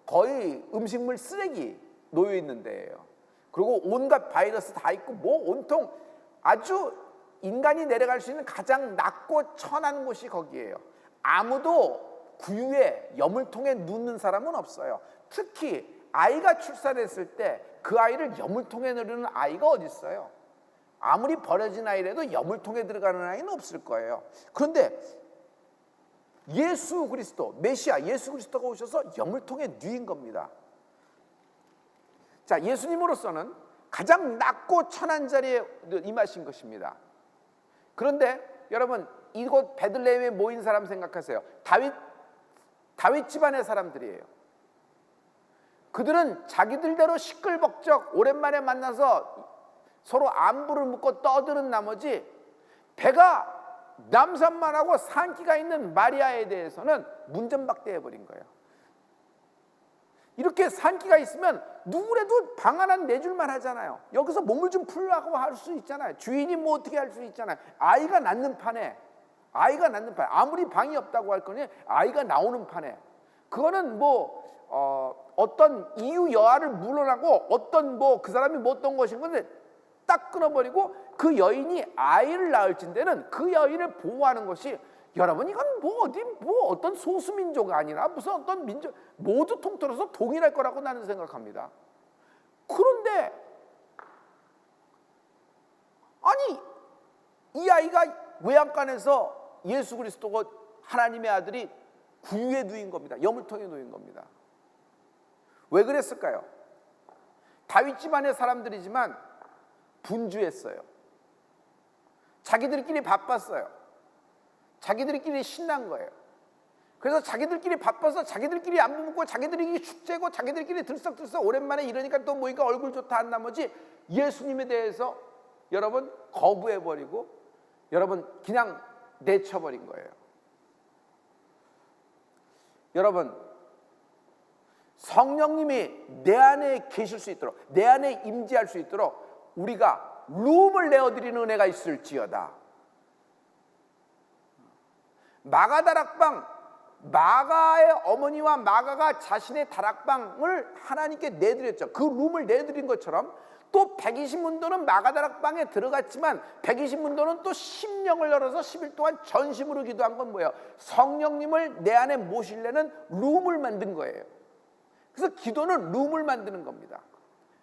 거의 음식물 쓰레기 놓여 있는 데예요. 그리고 온갖 바이러스 다 있고 온통 아주 인간이 내려갈 수 있는 가장 낮고 천한 곳이 거기에요. 아무도 구유에 여물통에 눕는 사람은 없어요. 특히 아이가 출산했을 때 그 아이를 여물통에 넣는 아이가 어디 있어요? 아무리 버려진 아이라도 여물통에 들어가는 아이는 없을 거예요. 그런데 예수 그리스도, 메시아 예수 그리스도가 오셔서 여물통에 누인 겁니다. 자, 예수님으로서는 가장 낮고 천한 자리에 임하신 것입니다. 그런데 여러분, 이곳 베들레헴에 모인 사람 생각하세요. 다윗 집안의 사람들이에요. 그들은 자기들대로 시끌벅적 오랜만에 만나서 서로 안부를 묻고 떠드는 나머지 배가 남산만하고 산기가 있는 마리아에 대해서는 문전박대해 버린 거예요. 이렇게 산기가 있으면 누구라도 방 하나 내줄만 하잖아요. 여기서 몸을 좀 풀라고 할 수 있잖아요. 주인이 뭐 어떻게 할 수 있잖아요. 아이가 낳는 판에 아무리 방이 없다고 할 거니 아이가 나오는 판에 그거는 어떤 이유 여하를 물러나고 어떤 그 사람이 뭐 어떤 것인 건데 딱 끊어버리고 그 여인이 아이를 낳을진대는 그 여인을 보호하는 것이, 여러분, 이건 어떤 소수민족 아니라 무슨 어떤 민족 모두 통틀어서 동일할 거라고 나는 생각합니다. 그런데 아니, 이 아이가 외양간에서 예수 그리스도가 하나님의 아들이 구유에 누인 겁니다. 여물통에 누인 겁니다. 왜 그랬을까요? 다윗 집안의 사람들이지만 분주했어요. 자기들끼리 바빴어요. 자기들끼리 신난 거예요. 그래서 자기들끼리 바빠서 자기들끼리 안부 묻고 자기들끼리 축제고 자기들끼리 들썩들썩 오랜만에 이러니까 또 모이니까 얼굴 좋다 한 나머지 예수님에 대해서 여러분 거부해버리고 여러분 그냥 내쳐버린 거예요. 여러분, 성령님이 내 안에 계실 수 있도록, 내 안에 임재할 수 있도록 우리가 룸을 내어드리는 은혜가 있을지어다. 마가의 어머니와 마가가 자신의 다락방을 하나님께 내드렸죠. 그 룸을 내드린 것처럼 또 120문도는 마가 다락방에 들어갔지만 120문도는 또 심령을 열어서 10일 동안 전심으로 기도한 건 뭐예요? 성령님을 내 안에 모시려는 룸을 만든 거예요. 그래서 기도는 룸을 만드는 겁니다.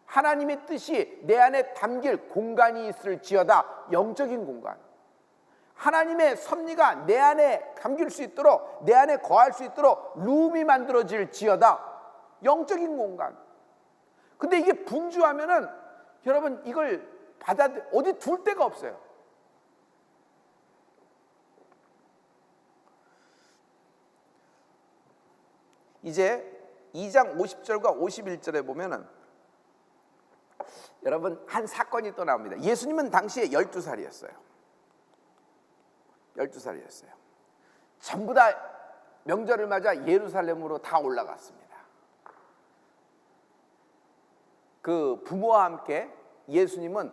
하나님의 뜻이 내 안에 담길 공간이 있을지어다. 영적인 공간. 하나님의 섭리가 내 안에 담길 수 있도록, 내 안에 거할 수 있도록 룸이 만들어질지어다. 영적인 공간. 근데 이게 분주하면은 여러분 이걸 어디 둘 데가 없어요. 이제 2장 50절과 51절에 보면은 여러분 한 사건이 또 나옵니다. 예수님은 당시에 12살이었어요. 12살이었어요. 전부 다 명절을 맞아 예루살렘으로 다 올라갔습니다. 그 부모와 함께 예수님은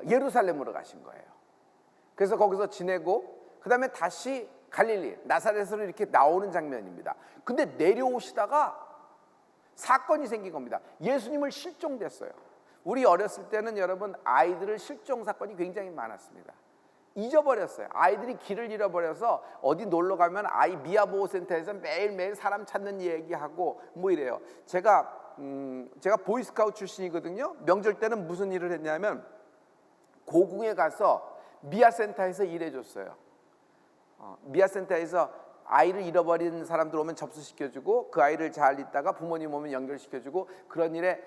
예루살렘으로 가신 거예요. 그래서 거기서 지내고 그 다음에 다시 갈릴리 나사렛으로 이렇게 나오는 장면입니다. 근데 내려오시다가 사건이 생긴 겁니다. 예수님을 실종됐어요. 우리 어렸을 때는 여러분 아이들을 실종 사건이 굉장히 많았습니다. 잊어버렸어요. 아이들이 길을 잃어버려서 어디 놀러 가면 아이 미아보호센터에서 매일매일 사람 찾는 얘기하고 뭐 이래요. 제가 보이스카우트 출신이거든요. 명절 때는 무슨 일을 했냐면 고궁에 가서 미아센터에서 일해줬어요. 미아센터에서 아이를 잃어버린 사람들 오면 접수시켜주고 그 아이를 잘 있다가 부모님 오면 연결시켜주고 그런 일에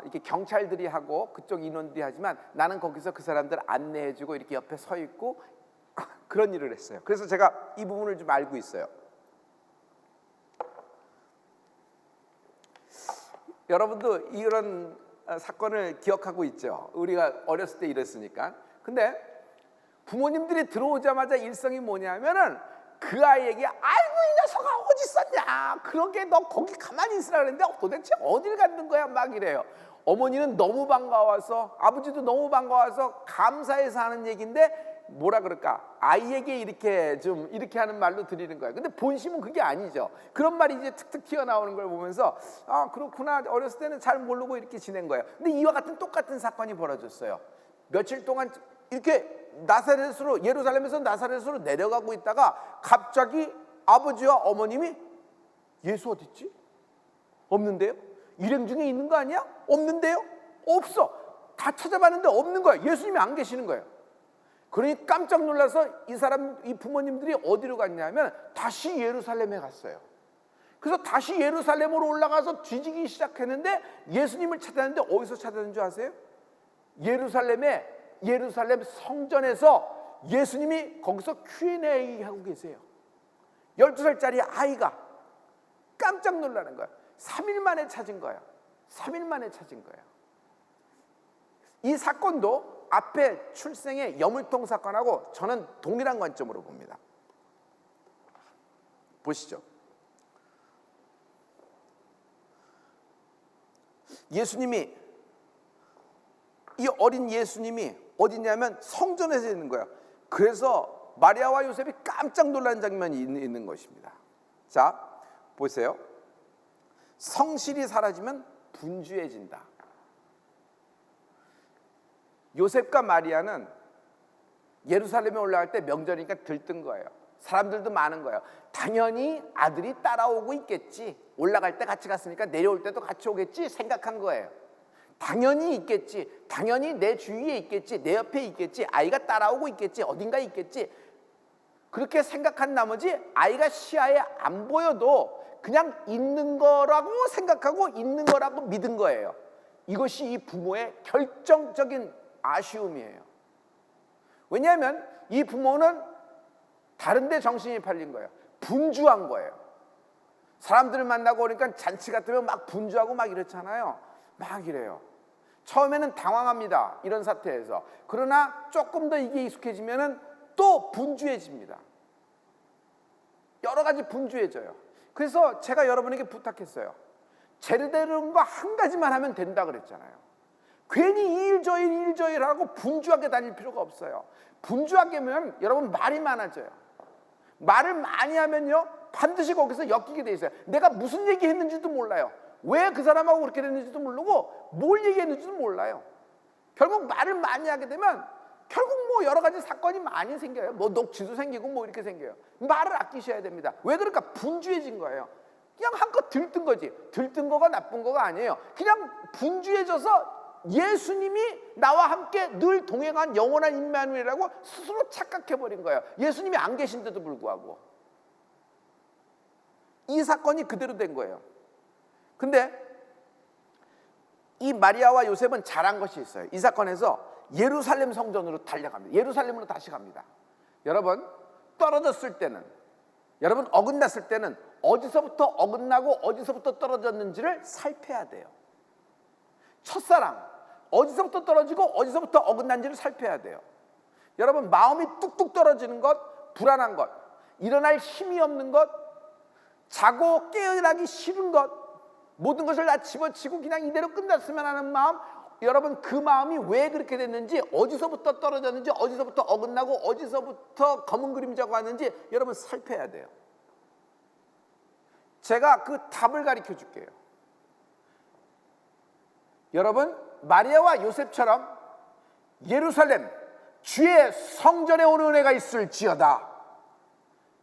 이렇게 경찰들이 하고 그쪽 인원들이 하지만 나는 거기서 그 사람들 안내해주고 이렇게 옆에 서 있고 그런 일을 했어요. 그래서 제가 이 부분을 좀 알고 있어요. 여러분도 이런 사건을 기억하고 있죠. 우리가 어렸을 때 이랬으니까. 근데 부모님들이 들어오자마자 일성이 뭐냐면은 그 아이에게 아이고 이 녀석아 어디 있었냐, 그러게 너 거기 가만히 있으라 그랬는데 도대체 어딜 갔는 거야 막 이래요. 어머니는 너무 반가워서, 아버지도 너무 반가워서 감사해서 하는 얘기인데 뭐라 그럴까, 아이에게 이렇게 하는 말로 드리는 거예요. 근데 본심은 그게 아니죠. 그런 말이 이제 툭툭 튀어나오는 걸 보면서 아 그렇구나, 어렸을 때는 잘 모르고 이렇게 지낸 거예요. 근데 이와 같은 똑같은 사건이 벌어졌어요. 며칠 동안 이렇게 예루살렘에서 나사렛으로 내려가고 있다가 갑자기 아버지와 어머님이 예수 어디 있지? 없는데요? 일행 중에 있는 거 아니야? 없는데요? 없어. 다 찾아봤는데 없는 거야. 예수님이 안 계시는 거예요. 그러니 깜짝 놀라서 이 부모님들이 어디로 갔냐면 다시 예루살렘에 갔어요. 그래서 다시 예루살렘으로 올라가서 뒤지기 시작했는데 예수님을 찾았는데 어디서 찾았는 줄 아세요? 예루살렘 성전에서 예수님이 거기서 Q&A 하고 계세요. 12살짜리 아이가 깜짝 놀라는 거예요. 3일 만에 찾은 거예요. 3일 만에 찾은 거예요. 이 사건도 앞에 출생의 여물통 사건하고 저는 동일한 관점으로 봅니다. 보시죠. 이 어린 예수님이 어디냐면 성전에서 있는 거예요. 그래서 마리아와 요셉이 깜짝 놀란 장면이 있는 것입니다. 자, 보세요. 성실이 사라지면 분주해진다. 요셉과 마리아는 예루살렘에 올라갈 때 명절이니까 들뜬 거예요. 사람들도 많은 거예요. 당연히 아들이 따라오고 있겠지. 올라갈 때 같이 갔으니까 내려올 때도 같이 오겠지 생각한 거예요. 당연히 있겠지. 당연히 내 주위에 있겠지. 내 옆에 있겠지. 아이가 따라오고 있겠지. 어딘가 있겠지. 그렇게 생각한 나머지 아이가 시야에 안 보여도 그냥 있는 거라고 생각하고 있는 거라고 믿은 거예요. 이것이 이 부모의 결정적인 아쉬움이에요. 왜냐하면 이 부모는 다른 데 정신이 팔린 거예요. 분주한 거예요. 사람들을 만나고 그러니까 잔치 같으면 막 분주하고 막 이렇잖아요. 막 이래요. 처음에는 당황합니다. 이런 사태에서. 그러나 조금 더 이게 익숙해지면은 또 분주해집니다. 여러 가지 분주해져요. 그래서 제가 여러분에게 부탁했어요. 제대로 거 한 가지만 하면 된다 그랬잖아요. 괜히 일 저 일 하고 분주하게 다닐 필요가 없어요. 분주하게 하면 여러분 말이 많아져요. 말을 많이 하면요 반드시 거기서 엮이게 돼 있어요. 내가 무슨 얘기했는지도 몰라요. 왜 그 사람하고 그렇게 됐는지도 모르고 뭘 얘기했는지도 몰라요. 결국 말을 많이 하게 되면 결국 뭐 여러 가지 사건이 많이 생겨요. 뭐 녹취도 생기고 뭐 이렇게 생겨요. 말을 아끼셔야 됩니다. 왜 그럴까? 분주해진 거예요. 그냥 한껏 들뜬 거지. 들뜬 거가 나쁜 거가 아니에요. 그냥 분주해져서 예수님이 나와 함께 늘 동행한 영원한 임마누엘이라고 스스로 착각해버린 거예요. 예수님이 안 계신데도 불구하고. 이 사건이 그대로 된 거예요. 근데 이 마리아와 요셉은 잘한 것이 있어요. 이 사건에서 예루살렘 성전으로 달려갑니다. 예루살렘으로 다시 갑니다. 여러분 떨어졌을 때는, 여러분 어긋났을 때는 어디서부터 어긋나고 어디서부터 떨어졌는지를 살펴야 돼요. 첫사랑 어디서부터 떨어지고 어디서부터 어긋난지를 살펴야 돼요. 여러분 마음이 뚝뚝 떨어지는 것, 불안한 것, 일어날 힘이 없는 것, 자고 깨어나기 싫은 것, 모든 것을 다 집어치고 그냥 이대로 끝났으면 하는 마음, 여러분 그 마음이 왜 그렇게 됐는지, 어디서부터 떨어졌는지, 어디서부터 어긋나고 어디서부터 검은 그림자가 왔는지 여러분 살펴야 돼요. 제가 그 답을 가르쳐 줄게요. 여러분 마리아와 요셉처럼 예루살렘 주의 성전에 오는 은혜가 있을지어다.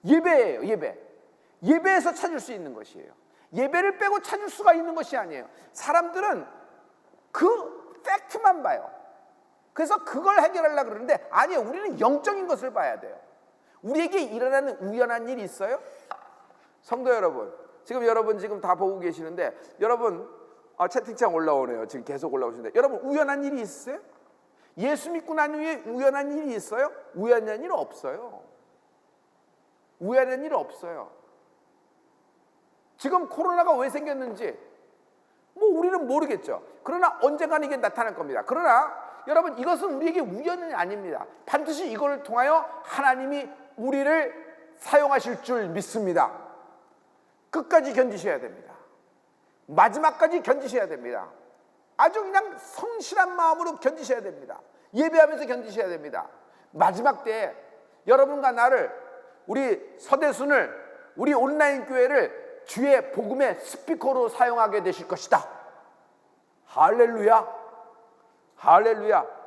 예배예요. 예배에서 찾을 수 있는 것이에요. 예배를 빼고 찾을 수가 있는 것이 아니에요. 사람들은 그 팩트만 봐요. 그래서 그걸 해결하려고 그러는데 아니에요. 우리는 영적인 것을 봐야 돼요. 우리에게 일어나는 우연한 일이 있어요? 성도 여러분, 지금 다 보고 계시는데 여러분 채팅창 올라오네요. 지금 계속 올라오시는데 여러분 우연한 일이 있어요? 예수 믿고 난 후에 우연한 일이 있어요? 우연한 일 없어요. 우연한 일 없어요. 지금 코로나가 왜 생겼는지 뭐 우리는 모르겠죠. 그러나 언젠가는 이게 나타날 겁니다. 그러나 여러분 이것은 우리에게 우연이 아닙니다. 반드시 이걸 통하여 하나님이 우리를 사용하실 줄 믿습니다. 끝까지 견디셔야 됩니다. 마지막까지 견디셔야 됩니다. 아주 그냥 성실한 마음으로 견디셔야 됩니다. 예배하면서 견디셔야 됩니다. 마지막 때에 여러분과 나를, 우리 서대순을, 우리 온라인 교회를 주의 복음의 스피커로 사용하게 되실 것이다. 할렐루야, 할렐루야.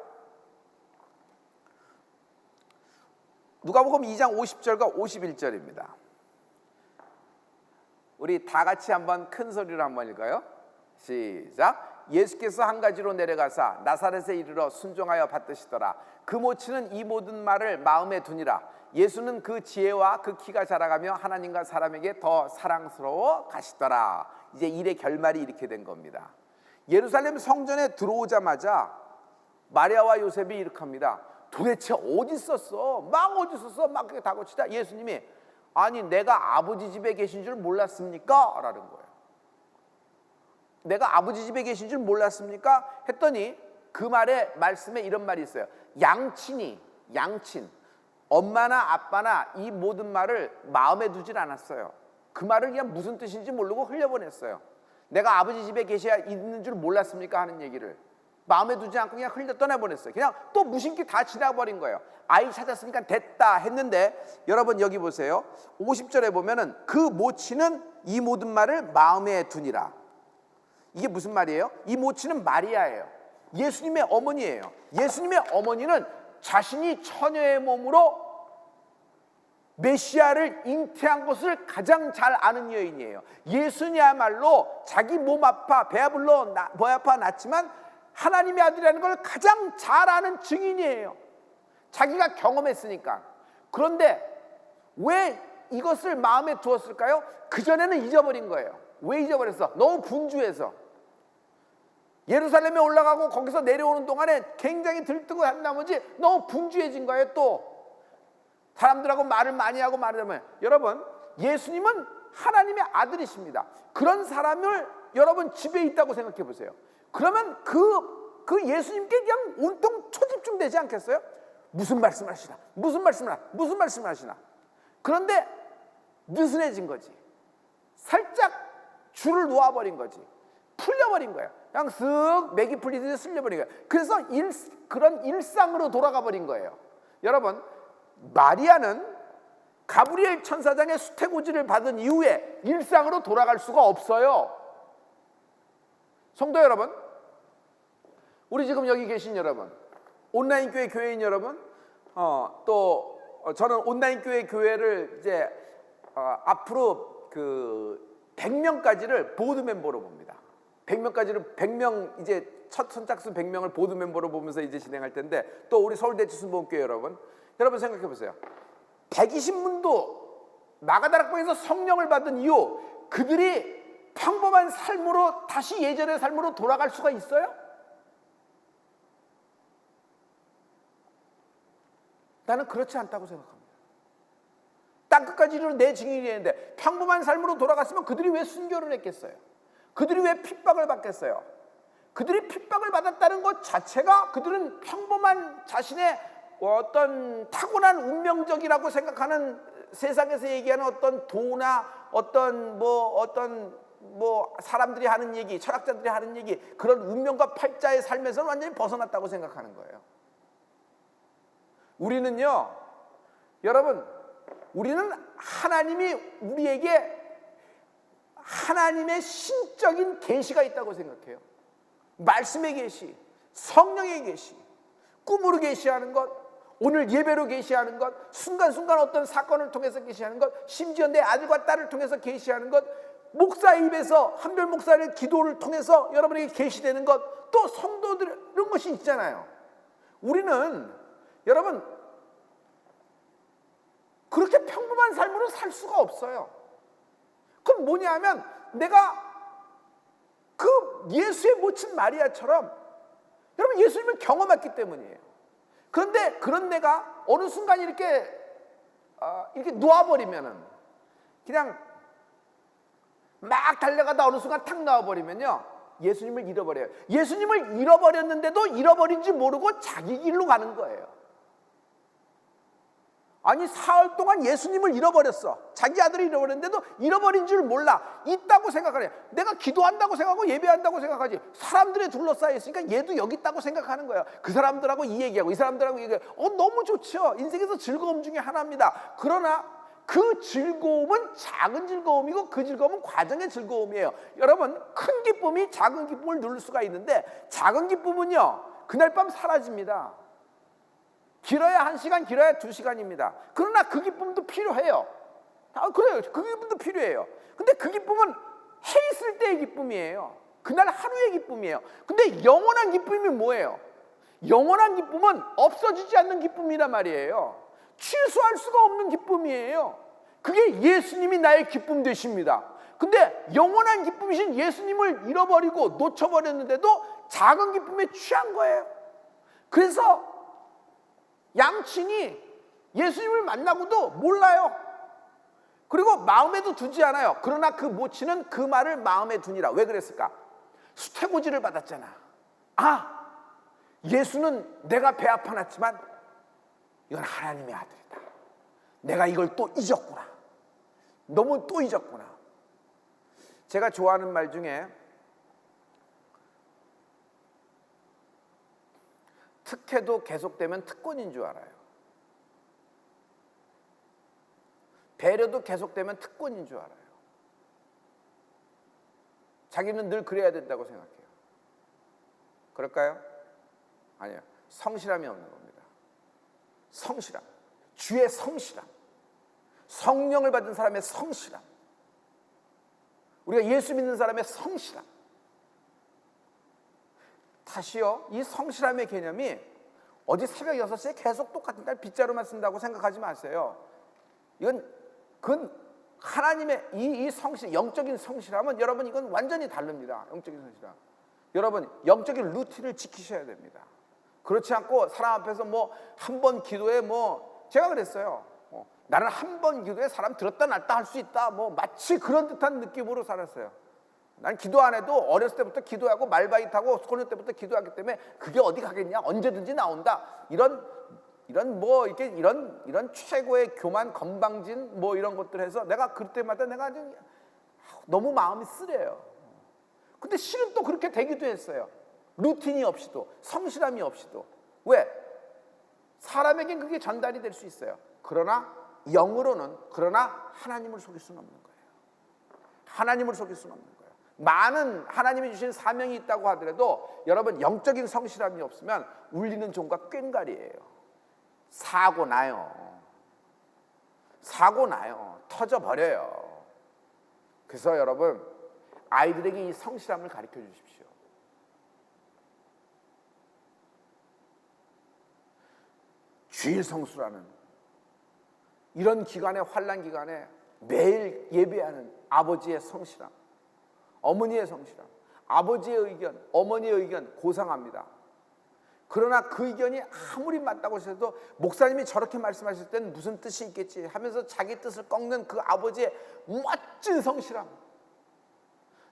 누가복음 2장 50절과 51절입니다. 우리 다 같이 한번 큰 소리로 한번 읽어요. 시작. 예수께서 한 가지로 내려가사 나사렛에 이르러 순종하여 받드시더라. 그 모치는 이 모든 말을 마음에 두니라. 예수는 그 지혜와 그 키가 자라가며 하나님과 사람에게 더 사랑스러워 가시더라. 이제 일의 결말이 이렇게 된 겁니다. 예루살렘 성전에 들어오자마자 마리아와 요셉이 이렇게 합니다. 도대체 어디 있었어? 막 어디 있었어? 막 그렇게 다고치다 예수님이, 아니 내가 아버지 집에 계신 줄 몰랐습니까? 라는 거예요. 내가 아버지 집에 계신 줄 몰랐습니까? 했더니 그 말씀에 이런 말이 있어요. 양친, 엄마나 아빠나 이 모든 말을 마음에 두질 않았어요. 그 말을 그냥 무슨 뜻인지 모르고 흘려보냈어요. 내가 아버지 집에 계셔야 있는 줄 몰랐습니까? 하는 얘기를 마음에 두지 않고 그냥 흘려 떠내보냈어요. 그냥 또 무심코 다 지나버린 거예요. 아이 찾았으니까 됐다 했는데, 여러분 여기 보세요. 50절에 보면은 그 모치는 이 모든 말을 마음에 두니라. 이게 무슨 말이에요? 이 모치는 마리아예요. 예수님의 어머니예요. 예수님의 어머니는 자신이 처녀의 몸으로 메시아를 잉태한 것을 가장 잘 아는 여인이에요. 예수님이야말로 자기 몸 아파 배 아파 낳지만 하나님의 아들이라는 걸 가장 잘 아는 증인이에요. 자기가 경험했으니까. 그런데 왜 이것을 마음에 두었을까요? 그전에는 잊어버린 거예요. 왜 잊어버렸어? 너무 분주해서. 예루살렘에 올라가고 거기서 내려오는 동안에 굉장히 들뜨고 한 나머지 너무 분주해진 거예요. 또 사람들하고 말을 많이 하고 말하자면, 여러분 예수님은 하나님의 아들이십니다. 그런 사람을 여러분 집에 있다고 생각해 보세요. 그러면 그 예수님께 그냥 온통 초집중되지 않겠어요? 무슨 말씀을 하시나, 무슨 말씀을 하시나. 그런데 느슨해진 거지. 살짝 줄을 놓아버린 거지. 풀려버린 거예요. 그냥 쓱 맥이 풀리듯이 쓸려버린 거예요. 그래서 그런 일상으로 돌아가 버린 거예요. 여러분, 마리아는 가브리엘 천사장의 수태고지를 받은 이후에 일상으로 돌아갈 수가 없어요. 성도 여러분, 우리 지금 여기 계신 여러분, 온라인 교회 교회인 여러분, 또 저는 온라인 교회를 이제 앞으로 그 100명까지를 보드 멤버로 봅니다. 100명 이제 첫 선착순 100명을 보드 멤버로 보면서 이제 진행할 텐데, 또 우리 서울대치순복음교회 여러분 생각해 보세요. 120문도 마가다락방에서 성령을 받은 이후 그들이 평범한 삶으로 다시 예전의 삶으로 돌아갈 수가 있어요? 나는 그렇지 않다고 생각합니다. 땅끝까지 이르러 내 증인이 되는데 평범한 삶으로 돌아갔으면 그들이 왜 순교를 했겠어요? 그들이 왜 핍박을 받겠어요? 그들이 핍박을 받았다는 것 자체가 그들은 평범한 자신의 어떤 타고난 운명적이라고 생각하는, 세상에서 얘기하는 어떤 도나 어떤 사람들이 하는 얘기, 철학자들이 하는 얘기, 그런 운명과 팔자의 삶에서는 완전히 벗어났다고 생각하는 거예요. 우리는요, 여러분, 우리는 하나님이 우리에게 하나님의 신적인 계시가 있다고 생각해요. 말씀의 계시, 성령의 계시, 꿈으로 계시하는 것, 오늘 예배로 계시하는 것, 순간순간 어떤 사건을 통해서 계시하는 것, 심지어 내 아들과 딸을 통해서 계시하는 것, 목사의 입에서 한별 목사의 기도를 통해서 여러분에게 계시되는 것, 또 성도들 이런 것이 있잖아요. 우리는 여러분 그렇게 평범한 삶으로 살 수가 없어요. 그럼 뭐냐 하면 내가 그 예수의 모친 마리아처럼 여러분 예수님을 경험했기 때문이에요. 그런데 그런 내가 어느 순간 이렇게 놓아버리면은, 그냥 막 달려가다 어느 순간 탁 나와버리면요, 예수님을 잃어버려요. 예수님을 잃어버렸는데도 잃어버린지 모르고 자기 길로 가는 거예요. 아니 사흘 동안 예수님을 잃어버렸어. 자기 아들을 잃어버렸는데도 잃어버린 줄 몰라. 있다고 생각하래. 내가 기도한다고 생각하고 예배한다고 생각하지. 사람들에 둘러싸여 있으니까 얘도 여기 있다고 생각하는 거야. 그 사람들하고 이 얘기하고 이 사람들하고 얘기하고 너무 좋죠. 인생에서 즐거움 중에 하나입니다. 그러나 그 즐거움은 작은 즐거움이고 그 즐거움은 과정의 즐거움이에요. 여러분, 큰 기쁨이 작은 기쁨을 누를 수가 있는데 작은 기쁨은요 그날 밤 사라집니다. 길어야 1시간, 길어야 2시간입니다. 그러나 그 기쁨도 필요해요. 그래요. 그 기쁨도 필요해요. 근데 그 기쁨은 해 있을 때의 기쁨이에요. 그날 하루의 기쁨이에요. 근데 영원한 기쁨이 뭐예요? 영원한 기쁨은 없어지지 않는 기쁨이란 말이에요. 취소할 수가 없는 기쁨이에요. 그게 예수님이 나의 기쁨 되십니다. 근데 영원한 기쁨이신 예수님을 잃어버리고 놓쳐버렸는데도 작은 기쁨에 취한 거예요. 그래서 양친이 예수님을 만나고도 몰라요. 그리고 마음에도 두지 않아요. 그러나 그 모친은 그 말을 마음에 두니라. 왜 그랬을까? 수태고지를 받았잖아. 예수는 내가 배 아파 났지만 이건 하나님의 아들이다. 내가 이걸 또 잊었구나. 너무 또 잊었구나. 제가 좋아하는 말 중에 특혜도 계속되면 특권인 줄 알아요. 배려도 계속되면 특권인 줄 알아요. 자기는 늘 그래야 된다고 생각해요. 그럴까요? 아니요. 성실함이 없는 겁니다. 성실함. 주의 성실함. 성령을 받은 사람의 성실함. 우리가 예수 믿는 사람의 성실함. 다시요, 이 성실함의 개념이 어디 새벽 6시에 계속 똑같은 날 빗자루만 쓴다고 생각하지 마세요. 그건 하나님의 이 성실, 영적인 성실함은 여러분 이건 완전히 다릅니다. 영적인 성실함. 여러분 영적인 루틴을 지키셔야 됩니다. 그렇지 않고 사람 앞에서 한 번 기도에 제가 그랬어요. 나는 한 번 기도에 사람 들었다 놨다 할 수 있다. 마치 그런 듯한 느낌으로 살았어요. 난 기도 안 해도 어렸을 때부터 기도하고 말바이 타고 소년 때부터 기도하기 때문에 그게 어디 가겠냐, 언제든지 나온다. 이런 최고의 교만, 건방진 이런 것들 해서 내가 그때마다 내가 아주 너무 마음이 쓰려요. 근데 실은 또 그렇게 되기도 했어요. 루틴이 없이도, 성실함이 없이도. 왜? 사람에겐 그게 전달이 될 수 있어요. 그러나 하나님을 속일 수는 없는 거예요. 하나님을 속일 수는 없는 거예요. 많은 하나님이 주신 사명이 있다고 하더라도 여러분 영적인 성실함이 없으면 울리는 종과 꽹과리예요. 사고 나요. 터져버려요. 그래서 여러분 아이들에게 이 성실함을 가르쳐 주십시오. 주일 성수라는 이런 기간에, 환난 기간에 매일 예배하는 아버지의 성실함, 어머니의 성실함, 아버지의 의견, 어머니의 의견 고상합니다. 그러나 그 의견이 아무리 맞다고 해도 목사님이 저렇게 말씀하실 때는 무슨 뜻이 있겠지 하면서 자기 뜻을 꺾는 그 아버지의 멋진 성실함.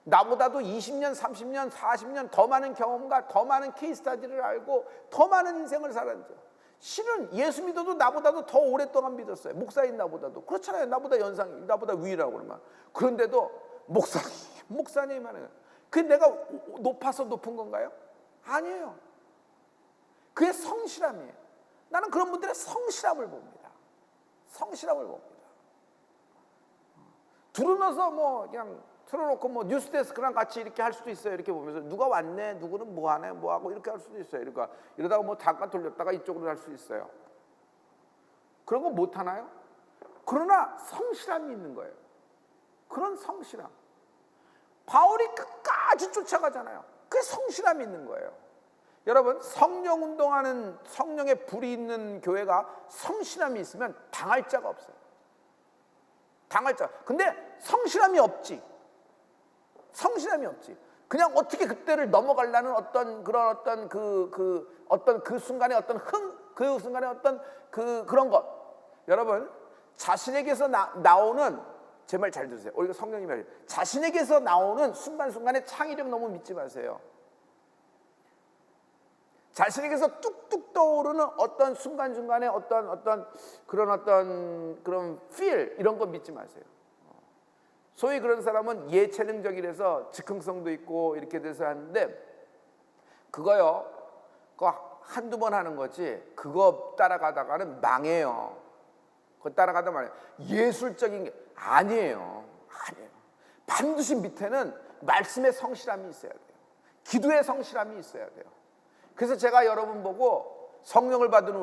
나보다도 20년, 30년, 40년 더 많은 경험과 더 많은 케이스스타디를 알고 더 많은 인생을 살았죠. 실은 예수 믿어도 나보다도 더 오랫동안 믿었어요. 목사인 나보다도. 그렇잖아요. 나보다 연상이, 나보다 위라고 그러면. 그런데도 목사님 하는 거예요. 그게 내가 높아서 높은 건가요? 아니에요. 그게 성실함이에요. 나는 그런 분들의 성실함을 봅니다. 성실함을 봅니다. 들으면서 그냥 틀어놓고 뉴스데스크랑 같이 이렇게 할 수도 있어요. 이렇게 보면서 누가 왔네, 누구는 뭐 하네, 뭐 하고 이렇게 할 수도 있어요. 이러다가 잠깐 돌렸다가 이쪽으로 할 수 있어요. 그런 거 못 하나요? 그러나 성실함이 있는 거예요. 그런 성실함. 바울이 끝까지 쫓아가잖아요. 그게 성실함이 있는 거예요. 여러분 성령 운동하는 성령의 불이 있는 교회가 성실함이 있으면 당할 자가 없어요. 당할 자. 근데 성실함이 없지. 그냥 어떻게 그때를 넘어가려는 어떤 그 순간의 어떤 그 순간의 어떤 그런 것. 여러분 자신에게서 나오는 제 말 잘 들으세요. 우리가 성령님 말 자신에게서 나오는 순간순간의 창의력 너무 믿지 마세요. 자신에게서 뚝뚝 떠오르는 어떤 순간순간의 어떤 그런 feel 이런 거 믿지 마세요. 소위 그런 사람은 예체능적이라서 즉흥성도 있고 이렇게 돼서 하는데 그거 한두 번 하는 거지 그거 따라가다가는 망해요. 그거 따라가다 말이에요. 예술적인 게 아니에요. 반드시 밑에는 말씀의 성실함이 있어야 돼요. 기도의 성실함이 있어야 돼요. 그래서 제가 여러분 보고 성령을 받은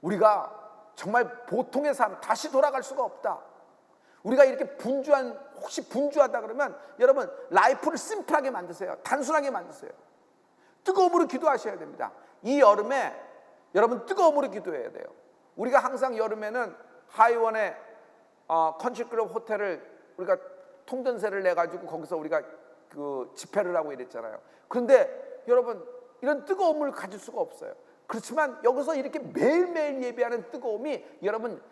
우리가 정말 보통의 삶 다시 돌아갈 수가 없다. 우리가 이렇게 혹시 분주하다 그러면 여러분 라이프를 심플하게 만드세요. 단순하게 만드세요. 뜨거움으로 기도하셔야 됩니다. 이 여름에 여러분 뜨거움으로 기도해야 돼요. 우리가 항상 여름에는 하이원의 컨트리클럽 호텔을 우리가 통전세를 내가지고 거기서 우리가 그 집회를 하고 이랬잖아요. 그런데 여러분 이런 뜨거움을 가질 수가 없어요. 그렇지만 여기서 이렇게 매일매일 예배하는 뜨거움이 여러분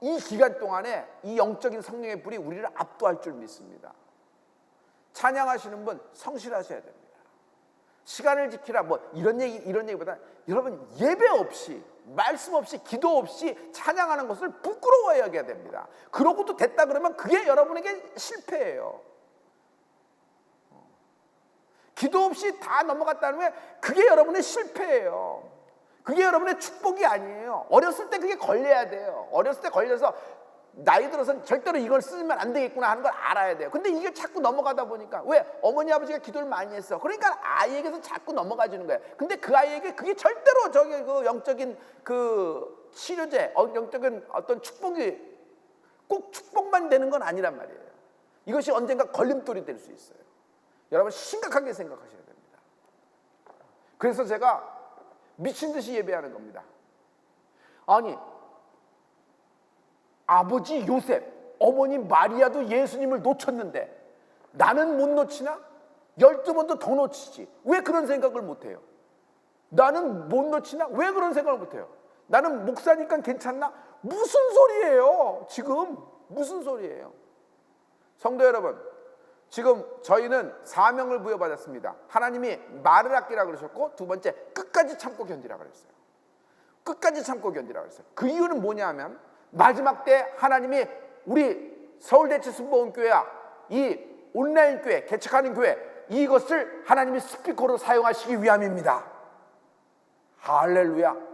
이 기간 동안에 이 영적인 성령의 불이 우리를 압도할 줄 믿습니다. 찬양하시는 분 성실하셔야 됩니다. 시간을 지키라 이런 얘기보다 여러분 예배 없이 말씀 없이 기도 없이 찬양하는 것을 부끄러워 여겨야 됩니다. 그러고도 됐다 그러면 그게 여러분에게 실패예요. 기도 없이 다 넘어갔다는 게 그게 여러분의 실패예요. 그게 여러분의 축복이 아니에요. 어렸을 때 그게 걸려야 돼요. 어렸을 때 걸려서 나이 들어서는 절대로 이걸 쓰면 안 되겠구나 하는 걸 알아야 돼요. 근데 이게 자꾸 넘어가다 보니까 왜? 어머니 아버지가 기도를 많이 했어. 그러니까 아이에게서 자꾸 넘어가 주는 거예요. 근데 그 아이에게 그게 절대로 그 영적인 그 치료제, 영적인 어떤 축복이 꼭 축복만 되는 건 아니란 말이에요. 이것이 언젠가 걸림돌이 될 수 있어요. 여러분 심각하게 생각하셔야 됩니다. 그래서 제가 미친 듯이 예배하는 겁니다. 아니 아버지 요셉, 어머니 마리아도 예수님을 놓쳤는데 나는 못 놓치나? 12번도 더 놓치지. 왜 그런 생각을 못해요? 나는 못 놓치나? 왜 그런 생각을 못해요? 나는 목사니까 괜찮나? 무슨 소리예요? 지금 무슨 소리예요? 성도 여러분, 지금 저희는 사명을 부여받았습니다. 하나님이 말을 아끼라 그러셨고 두 번째 끝까지 참고 견디라 그랬어요. 끝까지 참고 견디라 그랬어요. 그 이유는 뭐냐 하면 마지막 때 하나님이 우리 서울대치 순복음교회와 이 온라인 교회, 개척하는 교회 이것을 하나님이 스피커로 사용하시기 위함입니다. 할렐루야.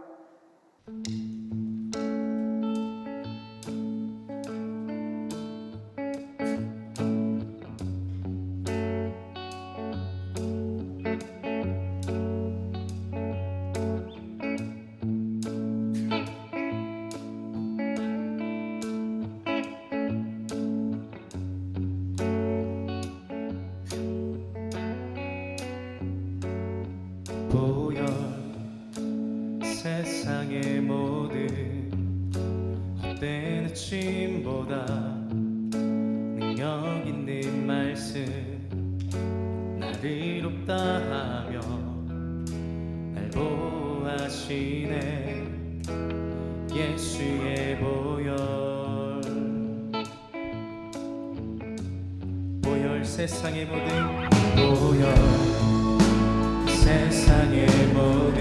보여 세상의 모든 헛된 의심보다 능력 있는 말씀 나를 이롭다 하며 날 보호하시네 예수의 보혈 세상의 모든 보혈 세상의 모든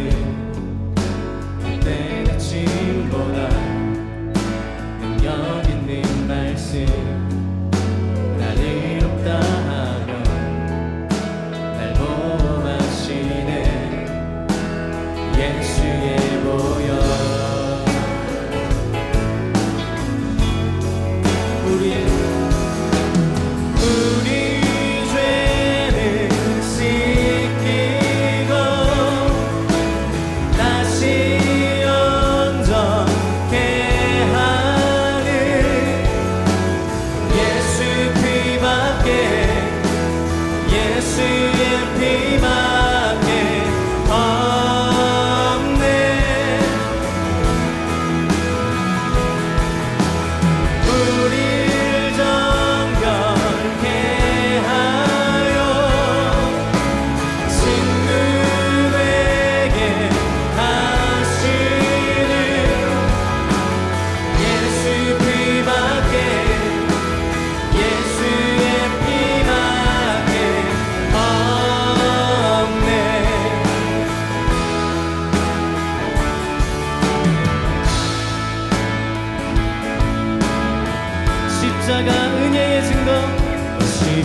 헛된 의심보다 능력 있는 말씀 나를 이롭다 하며 날 보호하시네 예수의 보혈 우리 죄를 씻기고 다시 영접케 하는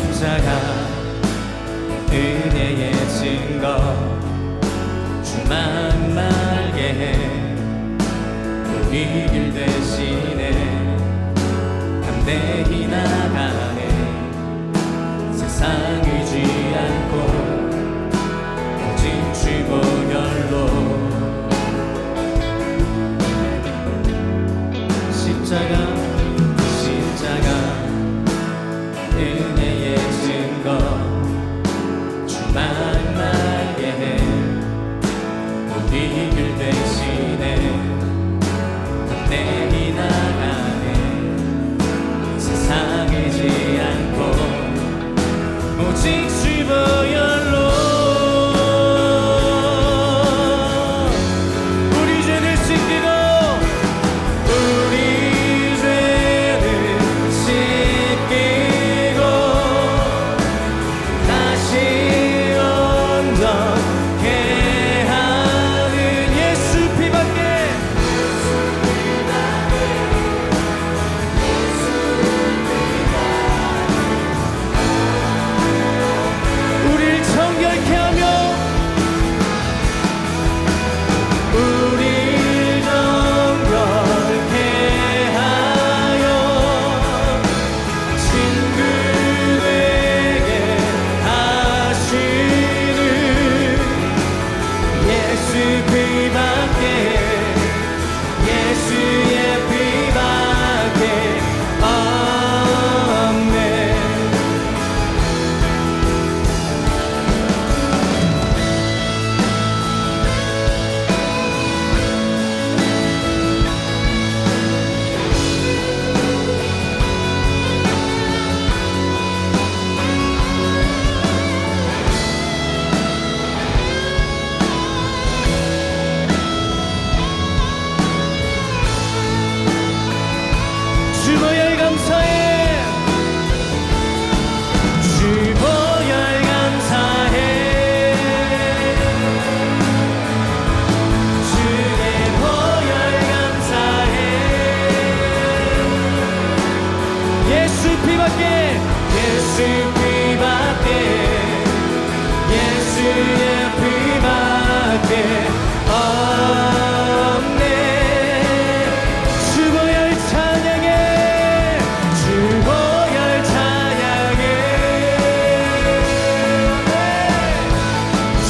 십자가 은혜의 증거 주만 말게 해 우리 길 대신에 담대히 나가네 세상 의지 않고 오직 주 보혈로 십자가 은혜의 증거 주만 말게 해 우리 길 대신에 담대히 나가네 세상 이지 않고 오직 주 보혈로 우리 죄를 씻기고 우리 죄를 씻기고 다시 온전케 하는 예수 피밖에 우릴 정결케 하며 우릴 정결케 하여 친구 되게 하시는 예수 피밖에 예수의 피밖에 없네 주보혈 감사해 주보혈 감사해 주의 보혈 감사해 예수 피밖에 예수 피밖에 예수의 피밖에 없네 주보혈 찬양해 주보혈 찬양해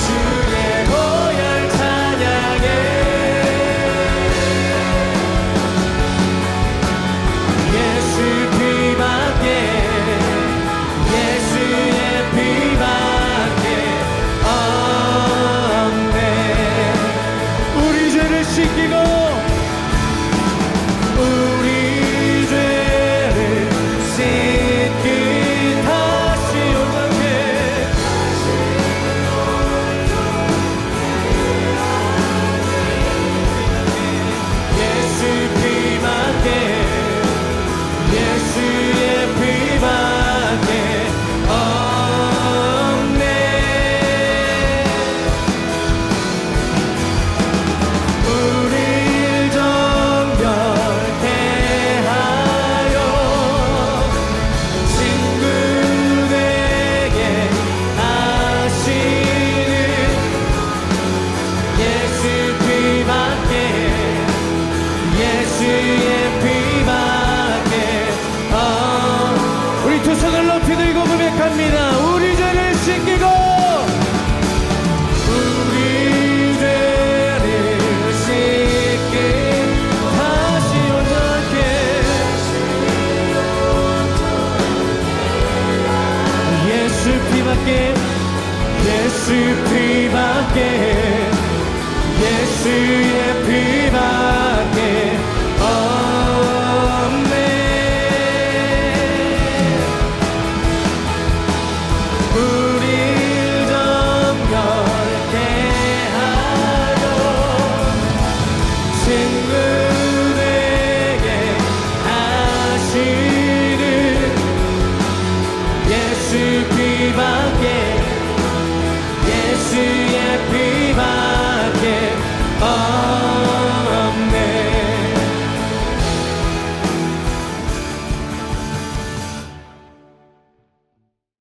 주의 보혈 찬양해 예수 피밖에 예수의 피밖에 없네 우리 죄를 씻기고 우리 죄를 씻기 다시 온전케 예수 피밖에 예수의 피밖에 없네 우릴 정결케 하여 친구 되게 하시는 예수 피밖에 예수의 피밖에 우리 두 손을 높이 들고 고백합니다 우리 죄를 씻기고 우리 죄를 씻기 다시 온전케 예수 피밖에 예수 피밖에 예수의